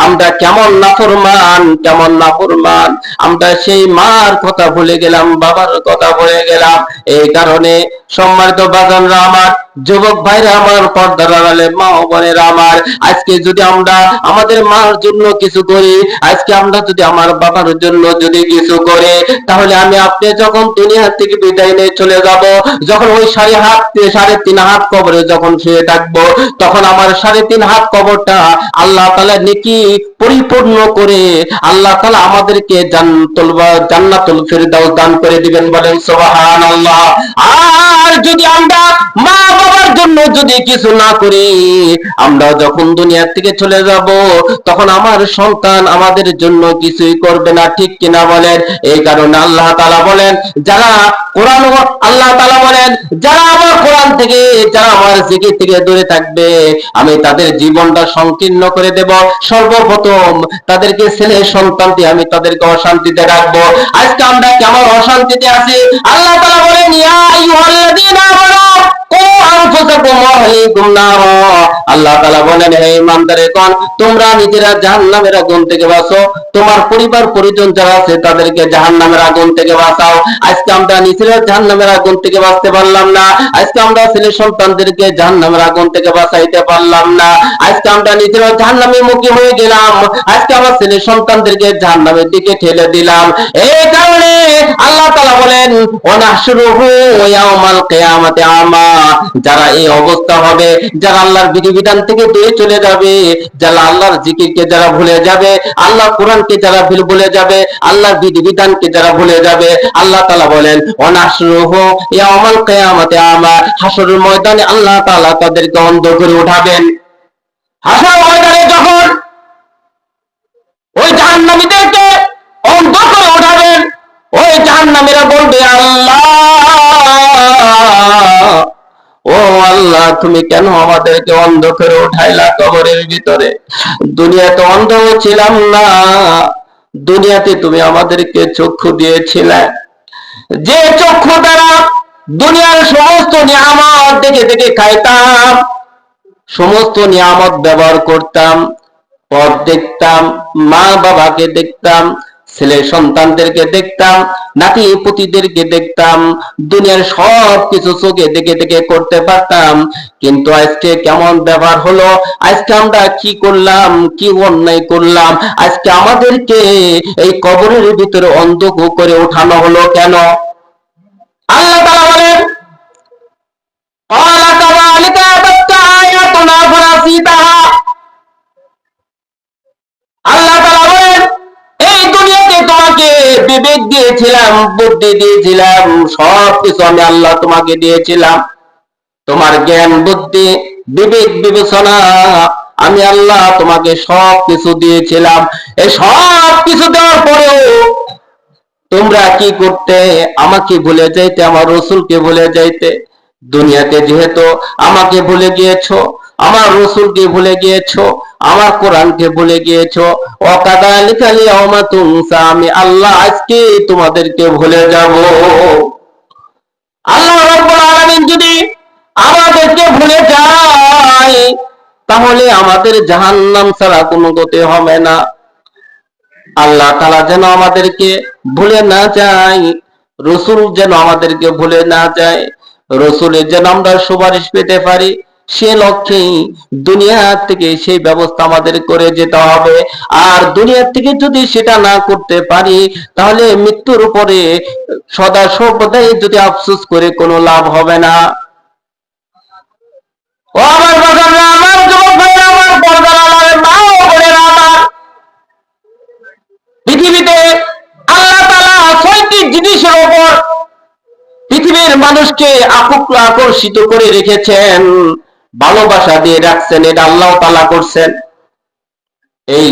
S1: আমরা কেমন নাফরমান। আমরা সেই মার কথা ভুলে গেলাম, বাবার কথা ভুলে গেলাম। এই কারণে সম্মানিত বাজানরা আমার, যুবক ভাইরা আমার, পর্দার আড়ালে মা ও বোনেরা আমার, আজকে যদি আমরা আমাদের মার জন্য কিছু করি, আজকে আমরা যদি আমার বাবার জন্য যদি কিছু করি, তাহলে আমি আপনি যখন দুনিয়া থেকে বিদায় নিয়ে চলে যাব, যখন ওই 3.5 হাত কবরে যখন শুয়ে থাকবো, তখন আমার 3.5 হাত কবরটা আল্লাহ তাআলা নেকি পরিপূর্ণ করে আল্লাহ তাআলা আমাদেরকে জান্নাতুল ফিরদাউস দান করে দিবেন, বলেন সুবহানাল্লাহ। আর যদি আমরা মা বাবার জন্য যদি কিছু না করি, আমরা যখন দুনিয়া থেকে চলে যাব, তখন আমার সন্তান আমাদের জন্য কিছুই করবে না, ঠিক কিনা বলেন। এই কারণে আল্লাহ তাআলা বলেন, যারা কোরআন, আল্লাহ তাআলা বলেন, যারা আমার কোরআন থেকে, যারা আমার জিকির থেকে দূরে থাকবে, আমি তাদের জীবনটা সংকীর্ণ করে দেব। সর্বপ্রথম তাদেরকে ছেলে সন্তানটি আমি তাদেরকে অশান্তিতে রাখবো। আজকে আমরা কেমন অশান্তিতে আছি। আল্লাহ তাআলা বলেন, ইয়া আইয়ুহাল্লাযীনা আমানু কু আনফুসাকুম ওয়া আহলিকুম নার। আল্লাহ তাআলা বলেন, হে ঈমানদারগণ, তোমরা নিজেরা জাহান্নামের আগুন থেকে বাঁচো, তোমার পরিবার পরিজন যারা আছে তাদেরকে জাহান্নামের আগুন থেকে বাঁচাও। আজকে আমরা নিজেরা জাহান্নামের আগুন থেকে বাঁচতে পারলাম না। আজকে আমরা ছেলে সন্তানদেরকে জাহান্নামের আগুন থেকে বাঁচাইতে পারলাম না। আজকে আমরা নিজেরা জাহান্নামে মুখী হয়ে গেলাম। আজকে আমার ছেলে সন্তানদেরকে জাহান্নামের দিকে ঠেলে দিলাম। এই কারণে আল্লাহ তাআলা বলেন, ওয়ানাহশুরুহু ইয়াওমাল কিয়ামাতি আমা। যারা এই অবস্থা হবে, যারা আল্লাহর বিধিবিধান থেকে দূরে চলে যাবে, যারা আল্লাহর জিকিরকে যারা ভুলে যাবে, আল্লাহ কোরআনকে যারা ভুলে যাবে, আল্লাহর বিধিবিধানকে যারা ভুলে যাবে, আল্লাহ তাআলা বলেন, ওয়ানাহশুরুহু ইয়াওমাল কিয়ামাতি আমা। হাসরের ময়দানে আল্লাহ তাআলা তাদেরকে অন্ধ করে উঠাবেন। হাসরের ময়দানে যখন ওই জাহান্নামীদেরকে অন্ধ করে উঠাবেন, ওই জাহান্নামীরা বলবে, আল্লাহ, ও আল্লাহ, তুমি কেন আমাদেরকে অন্ধ করে উঠাইলা কবরের ভিতরে? দুনিয়াতে অন্ধ ছিলাম না, দুনিয়াতে তুমি আমাদেরকে চক্ষু দিয়েছিলে, যে চক্ষু দ্বারা দুনিয়ার সমস্ত নিয়ামত দেখে দেখে খাইতাম, সমস্ত নিয়ামত ব্যবহার করতাম, পথ দেখতাম, মা বাবাকে দেখতাম, ছেলে সন্তানদেরকে দেখতাম, নাতি পুতিদেরকে দেখতাম, দুনিয়ার সব কিছু চোখে দেখে দেখে করতে পারতাম। কিন্তু আজকে কেমন ব্যবহার হলো, আজকে আমরা কি করলাম, কি অন্যায় করলাম, আজকে আমাদেরকে এই কবরের ভিতরে অন্ধ করে ওঠানো হলো কেন? আল্লাহ তাআলা বলেন, ক্বালা কাযালিকা আতাতকা আয়াতুনা ফানাসিতাহা। আল্লাহ তাআলা বলেন, বিবেক দিয়েছিলাম, বুদ্ধি দিয়েছিলাম, সবকিছু আমি আল্লাহ তোমাকে দিয়েছিলাম। তোমার জ্ঞান, বুদ্ধি, বিবেক, বিবেচনা আমি আল্লাহ তোমাকে সব কিছু দিয়েছিলাম। এই সব কিছু দেওয়ার পরেও তোমরা কি করতে? আমাকে ভুলে যাইতে, আমার রসুলকে ভুলে যাইতে। দুনিয়াতে যেহেতু আমাকে ভুলে গিয়েছো, আমার রসুলকে ভুলে গিয়েছো, আমার কোরআনকে ভুলে গিয়েছো, অকাদালিকা লিয়াউমা তুনসা, আমি আল্লাহ আজকে তোমাদেরকে ভুলে যাব। আল্লাহ রাব্বুল আলামিন যদি আমাদেরকে ভুলে যায় তাহলে আমাদের জাহান্নাম ছাড়া কোনো গতি হবে না। আল্লাহ তাআলা যেন আমাদেরকে ভুলে না যায়, রসুল যেন আমাদেরকে ভুলে না যায়, রসুলের যেন আমরা সুপারিশ পেতে পারি, সে লক্ষ্যেই দুনিয়া থেকে সেই ব্যবস্থা আমাদের করে যেতে হবে। আর দুনিয়া থেকে যদি সেটা না করতে পারি তাহলে মৃত্যুর উপরে সদা সর্বদাই যদি আফসোস করে কোনো লাভ হবে না। ও আমার বাজাররা, আমার যুবক ভাইরা, আমার পর্দার আমার মা ও বোনেরা আমার, পৃথিবীতে আল্লাহ তাআলা ৬টি জিনিসের উপর পৃথিবীর মানুষকে আকর্ষিত করে রেখেছেন, ভালোবাসা দিয়ে রাখছেন, এটা আল্লাহ তাআলা করছেন। এই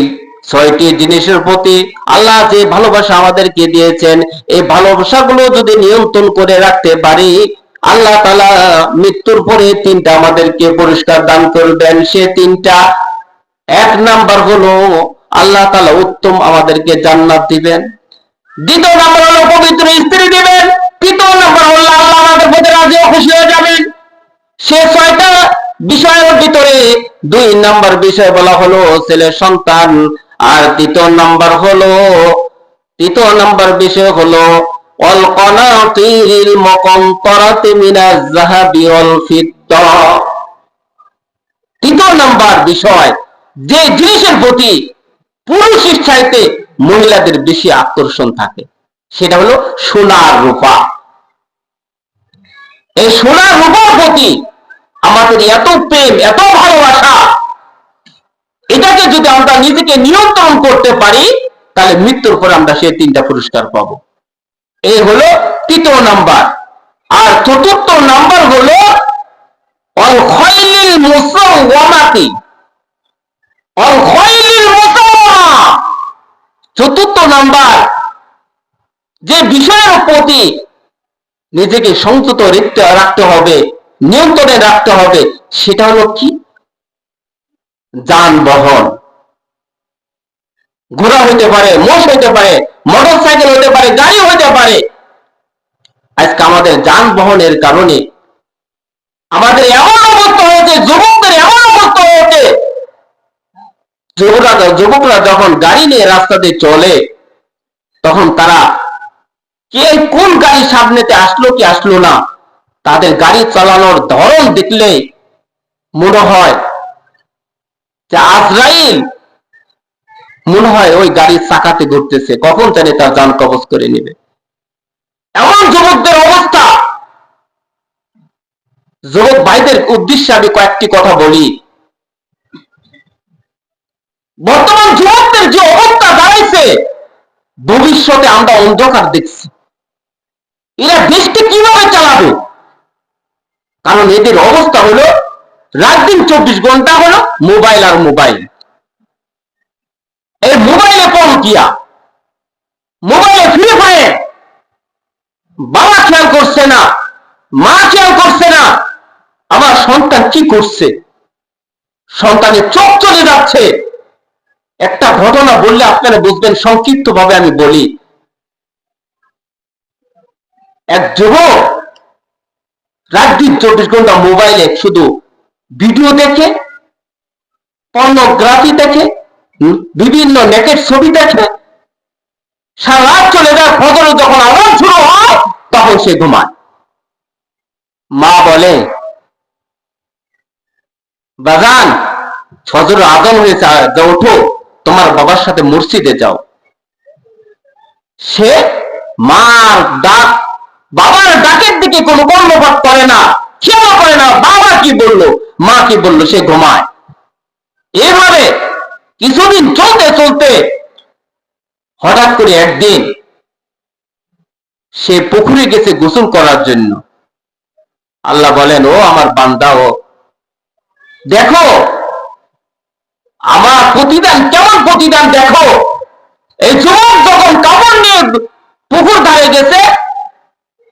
S1: ৬টি জিনিসের প্রতি আল্লাহ যে ভালোবাসা আমাদেরকে দিয়েছেন, এই ভালোবাসাগুলো যদি নিয়ন্ত্রণ করে রাখতে পারি, আল্লাহ তাআলা মৃত্যুর পরে ৩টা আমাদেরকে পুরস্কার দান করবেন। সে ৩টা, ১ নাম্বার হলো আল্লাহ তাআলা উত্তম আমাদেরকে জান্নাত দিবেন। ২য় নাম্বার হলো পবিত্র স্ত্রী দিবেন। ৩য় নাম্বার হলো আল্লাহ আমাদের প্রতি রাজি ও খুশি হয়ে যাবেন। সে ৬টা বিষয়ের ভিতরে ২ নাম্বার বিষয় বলা হলো ছেলে সন্তান। আর ৩য় নাম্বার বিষয় হলো অল কনাতিরিল মুকান্তারাতি মিনাজ যাহাবি ওয়াল ফিদ্দা। ৩য় নাম্বার বিষয়, যে জিনিসের প্রতি পুরুষের চাইতে মহিলাদের বেশি আকর্ষণ থাকে, সেটা হলো সোনার রূপা। এই সোনার রূপার প্রতি আমাদের এত প্রেম, এত ভালোবাসা, এটাকে যদি আমরা নিজেকে নিয়ন্ত্রণ করতে পারি তাহলে মৃত্যুর পর আমরা সেই ৩টা পুরস্কার পাবো। এই হলো ৩য় নাম্বার। আর ৪র্থ নাম্বার হলো অল খাইলিল মুসাওয়ামাতি, অল খাইলিল মুসাওয়ামা। ৪র্থ নাম্বার যে বিষয়ের প্রতি নিজেকে সংযত রাখতে হবে, নিয়ন্ত্রণে রাখতে হবে, সেটা হলো কি? যানবাহন। ঘোড়া হইতে পারে, মোষ হইতে পারে, মোটর সাইকেল হইতে পারে, গাড়ি হইতে পারে। আজকে আমাদের যানবাহনের কারণে আমাদের এমন অবস্থা হয়েছে, যুবকদের এমন অবস্থা হয়েছে, যুবকরা যখন গাড়ি নিয়ে রাস্তা দিয়ে চলে তখন তারা কে কোন গাড়ি সামনেতে আসলো কি আসলো না, তাদের গাড়ি চালানোর ধরন দেখলে মনে হয় যে আজরাইল মনে হয় ওই গাড়ির চাকাতে ঘুরতেছে, কখন জানি তার জান কবজ করে নেবে। এমন যুবকদের অবস্থা। যুবক ভাইদের উদ্দেশ্যে আমি কয়েকটি কথা বলি। বর্তমান যুবকদের যে অবস্থা দাঁড়াইছে, ভবিষ্যতে আমরা অন্ধকার দেখছি। এরা দেশকে কিভাবে চালাবে? কারণ এদের অবস্থা হলো রাত দিন ২৪ ঘন্টা হলো মোবাইল আর মোবাইল। এই মোবাইলে পরকিয়া, মোবাইলে ফ্রি ফায়ার। বাবা খেয়াল করছে না, মা খেয়াল করছে না, আমার সন্তান কি করছে, সন্তানের চোখ চলে যাচ্ছে। একটা ঘটনা বললে আপনারা বুঝবেন, সংক্ষিপ্ত ভাবে আমি বলি। এক যুবক রাত দিন ২৪ ঘন্টা মোবাইলে শুধু ভিডিও দেখে, পর্নোগ্রাফি দেখে, বিভিন্ন নেকের ছবি দেখে, সারা রাত চলে যায়। ফজরে যখন আওয়াজ শুরু হয় তখন সে ঘুমায়। মা বলে, বাজান ফজর আজান হয়েছে, ওঠো, তোমার বাবার সাথে মসজিদে যাও। সে মার ডাক, বাবার ডাকের দিকে কোনো কর্ণপাত করে না, খেয়াল করে না বাবা কি বললো, মা কি বললো, সে ঘুমায়। এভাবে কিছুদিন চলতে চলতে হঠাৎ করে একদিন সে পুকুরে গেছে গোসল করার জন্য। আল্লাহ বলেন, ও আমার বান্দা, ও দেখো আমার প্রতিদান, কেমন প্রতিদান দেখো। এই যুবক যখন কাপড় নিয়ে পুকুর ধারে গেছে,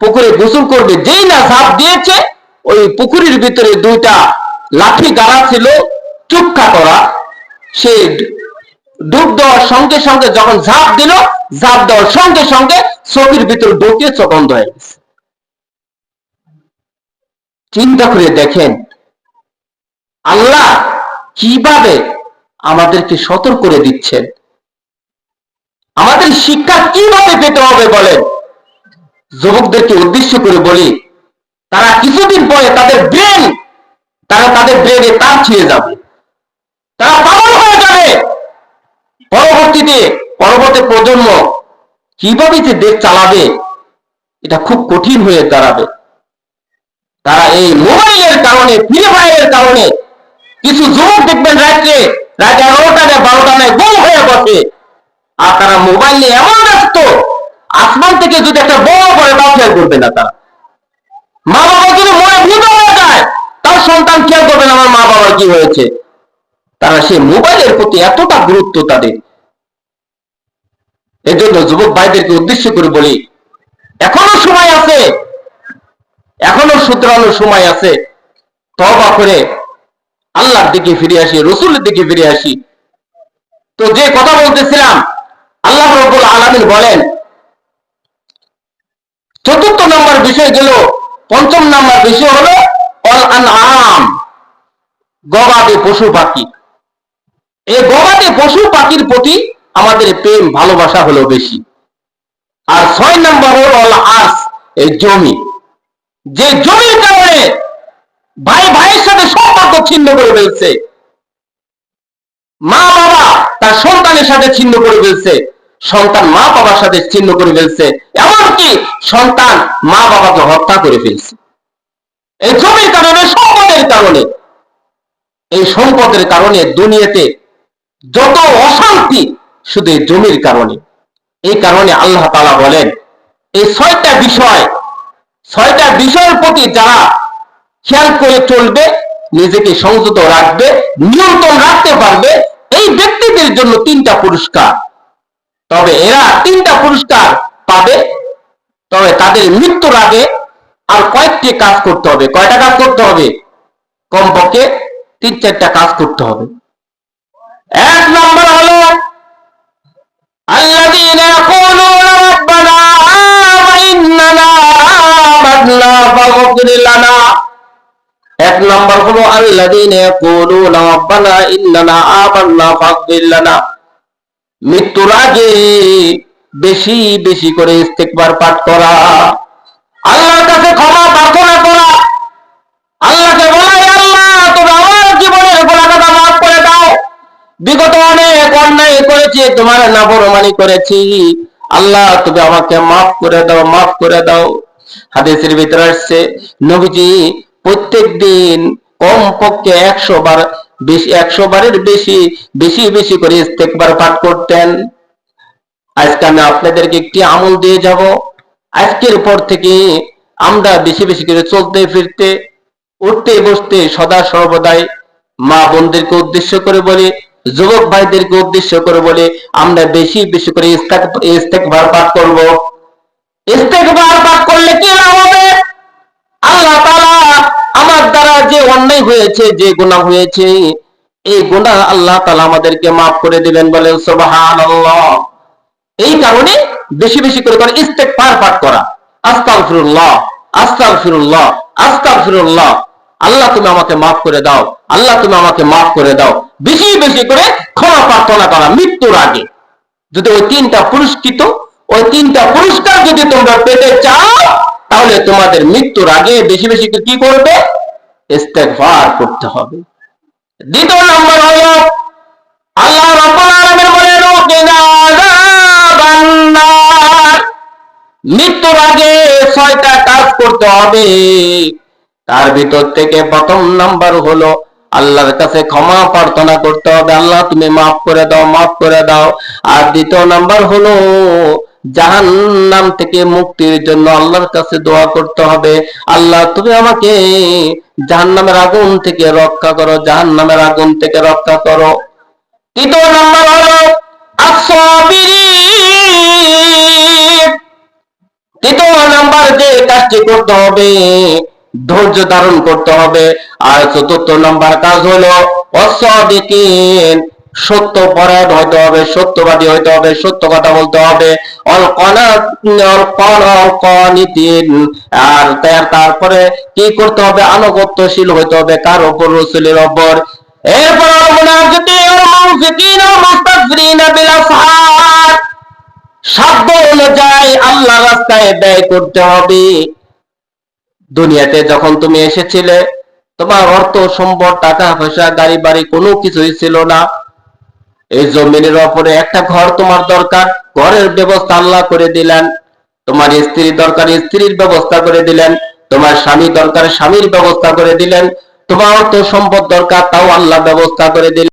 S1: পুকুরে গোসল করবে, যেই না ঝাঁপ দিয়েছে, ওই পুকুরের ভিতরে দুইটা লাঠি গাড়া ছিল চুপকা করা। সে ডুব দেওয়ার সঙ্গে সঙ্গে যখন ঝাঁপ দিল, ঝাঁপ দেওয়ার সঙ্গে সঙ্গে চোখের ভিতরে ঢুকে চোখ বন্ধ হয়ে গেছে। চিন্তা করে দেখেন আল্লাহ কিভাবে আমাদেরকে সতর্ক করে দিচ্ছেন। আমাদের শিক্ষা কিভাবে পেতে হবে বলেন। যুবকদেরকে উদ্দেশ্য করে বলি, তারা কিছুদিন পরে তাদের ব্রেনে তার ছিঁড়ে যাবে, তারা পাগল হয়ে যাবে। পরবর্তী প্রজন্ম কিভাবে যে দেশ চালাবে, এটা খুব কঠিন হয়ে দাঁড়াবে। তারা এই মোবাইলের কারণে, ফ্রি ফায়ারের কারণে, কিছু যুবক দেখবেন রাত 11টা না 12টা নয় গুম হয়ে বসে। আর তারা মোবাইল নিয়ে এমন ব্যস্ত, আসমান থেকে যদি একটা বড় করে তাও খেয়াল করবে না। তারা মা বাবা যদি মনে ভূত হয়ে যায়, তার সন্তান খেয়াল করবে না আমার মা বাবার কি হয়েছে। তারা সেই মোবাইলের প্রতি এতটা গুরুত্ব তাদের। এজন্য যুবক ভাইদেরকে উদ্দেশ্য করে বলি, এখনো সময় আছে, এখনো শুধরানোর সময় আছে। তওবা করে আল্লাহর দিকে ফিরে আসি, রসুলের দিকে ফিরে আসি। তো যে কথা বলতেছিলাম, আল্লাহ রাব্বুল আলামিন বলেন, ৪র্থ নম্বর বিষয় গেল, ৫ম নম্বর বিষয় হলো অল আনআম, গবাদি পশু পাখি। এই গবাদি পশু পাখির প্রতি আমাদের প্রেম ভালোবাসা হলো বেশি। আর ৬ নম্বর হলো অল আরস, এই জমি। যে জমির কারণে ভাই ভাইয়ের সাথে সম্পর্ক ছিন্ন করে ফেলছে, মা বাবা তার সন্তানের সাথে ছিন্ন করে ফেলছে, সন্তান মা বাবার সাথে ছিন্ন করে ফেলছে, এমনকি সন্তান মা বাবাকে হত্যা করে ফেলছে। এই জমির কারণে, সম্পদের কারণে। এই সম্পদের কারণে দুনিয়াতে যত অশান্তি, শুধু জমির কারণে। এই কারণে আল্লাহ তাআলা বলেন, এই ৬টা বিষয়ের প্রতি যারা খেয়াল করে চলবে, নিজেকে সংযত রাখবে, নিয়ন্ত্রণ রাখতে পারবে, এই ব্যক্তিদের জন্য 3টা পুরস্কার। তবে এরা 3টা পুরস্কার পাবে, তবে তাদের মৃত্যুর আগে আর কয়েকটি কাজ করতে হবে। কয়টা কাজ করতে হবে? কমপক্ষে 3-4টা কাজ করতে হবে। 1 নম্বর হলো আল্লাযীনা ইয়াকুলুনা রাব্বানা ইন্নানা আমান্না ফাগফির লানা। 1 নম্বর হলো আল্লাযীনা ইয়াকুলুনা রাব্বানা ইন্নানা আমান্না ফাগফির লানা। মৃত্যুর আগে বেশি বেশি করে ইস্তিগফার পাঠ করা, আল্লাহর কাছে ক্ষমা প্রার্থনা করা, আল্লাহকে বলা, আল্লাহ তুমি আমার জীবনের গুনাহটা মাফ করে দাও। বিগত অনেক অন্যায় করেছি, তোমার নাফরমানি করেছি, আল্লাহ তুমি আমাকে মাফ করে দাও, মাফ করে দাও। হাদিসের ভিতরে আসছে, নবীজি প্রত্যেক দিন কমপক্ষে 100 বার, 100 বারের বেশি বেশি বেশি করে ইস্তিগফার পাঠ করতেন। আজকে আমি আপনাদেরকে একটি আমল দিয়ে যাব। আজকের পর থেকে আমরা বেশি বেশি করে চলতে ফিরতে, উঠতে বসতে সদা সর্বদাই মা বোনদেরকে উদ্দেশ্য করে বলি, যুবক ভাইদেরকে উদ্দেশ্য করে বলি, আমরা বেশি বেশি করে ইস্তিগফার পাঠ করব। ইস্তিগফার পাঠ করলে কি লাভ হবে? আল্লাহ তাআলা আমার দ্বারা যে অন্যায় হয়েছে, যে গুনাহ হয়েছে, এই গুনাহ আল্লাহ তাআলা আমাদেরকে মাফ করে দিবেন, বলেন সুবহানাল্লাহ। এই কারণে বেশি বেশি করে ইস্তিগফার পাঠ করা, আস্তাগফিরুল্লাহ, আস্তাগফিরুল্লাহ, আস্তাগফিরুল্লাহ, আল্লাহ তুমি আমাকে মাফ করে দাও, আল্লাহ তুমি আমাকে মাফ করে দাও, বেশি বেশি করে ক্ষমা প্রার্থনা করা মৃত্যুর আগে। যদি ওই 3টা পুরস্কার যদি তোমরা পেতে চাও, তাহলে তোমাদের মৃত্যুর আগে বেশি বেশি কি করবে? ইস্তিগফার করতে হবে। 2 নম্বর হলো আল্লাহ রাব্বুল আলামিন বলেন, মৃত্যুর আগে 6টা কাজ করতে হবে। তার ভিতর থেকে 1ম নাম্বার হলো আল্লাহর কাছে ক্ষমা প্রার্থনা করতে হবে, আল্লাহ তুমি মাফ করে দাও, মাফ করে দাও। আর 2য় নাম্বার হলো জাহান্নাম থেকে মুক্তির জন্য আল্লাহর কাছে দোয়া করতে হবে, আল্লাহ তুমি আমাকে জাহান্নামের আগুন থেকে রক্ষা করো, জাহান্নামের আগুন থেকে রক্ষা করো। তৃতীয় নাম্বার হলো আস-সাবিরিন। তৃতীয় নাম্বার যে কাজটি করতে হবে, ধৈর্য ধারণ করতে হবে। আর চতুর্থ নাম্বার কাজ হলো অস-সাদিকিন, সত্য পরায়ণ হতে হবে, সত্যবাদী হতে হবে, সত্য কথা বলতে হবে। আর তারপরে কি করতে হবে, আনুগত্যশীল হতে হবে কার ওপর? রাসূলের ওপর। এরপর সাধ্য অনুযায়ী আল্লাহ রাস্তায় ব্যয় করতে হবে। দুনিয়াতে যখন তুমি এসেছিলে তোমার অর্থ সম্পদ টাকা পয়সা গাড়ি বাড়ি কোনো কিছুই ছিল না। এই জমিনের ওপরে একটা ঘর তোমার দরকার, ঘরের ব্যবস্থা আল্লাহ করে দিলেন। তোমার স্ত্রী দরকার, স্ত্রীর ব্যবস্থা করে দিলেন। তোমার স্বামী দরকার, স্বামীর ব্যবস্থা করে দিলেন। তোমার অর্থ সম্পদ দরকার, তাও আল্লাহ ব্যবস্থা করে দিলেন।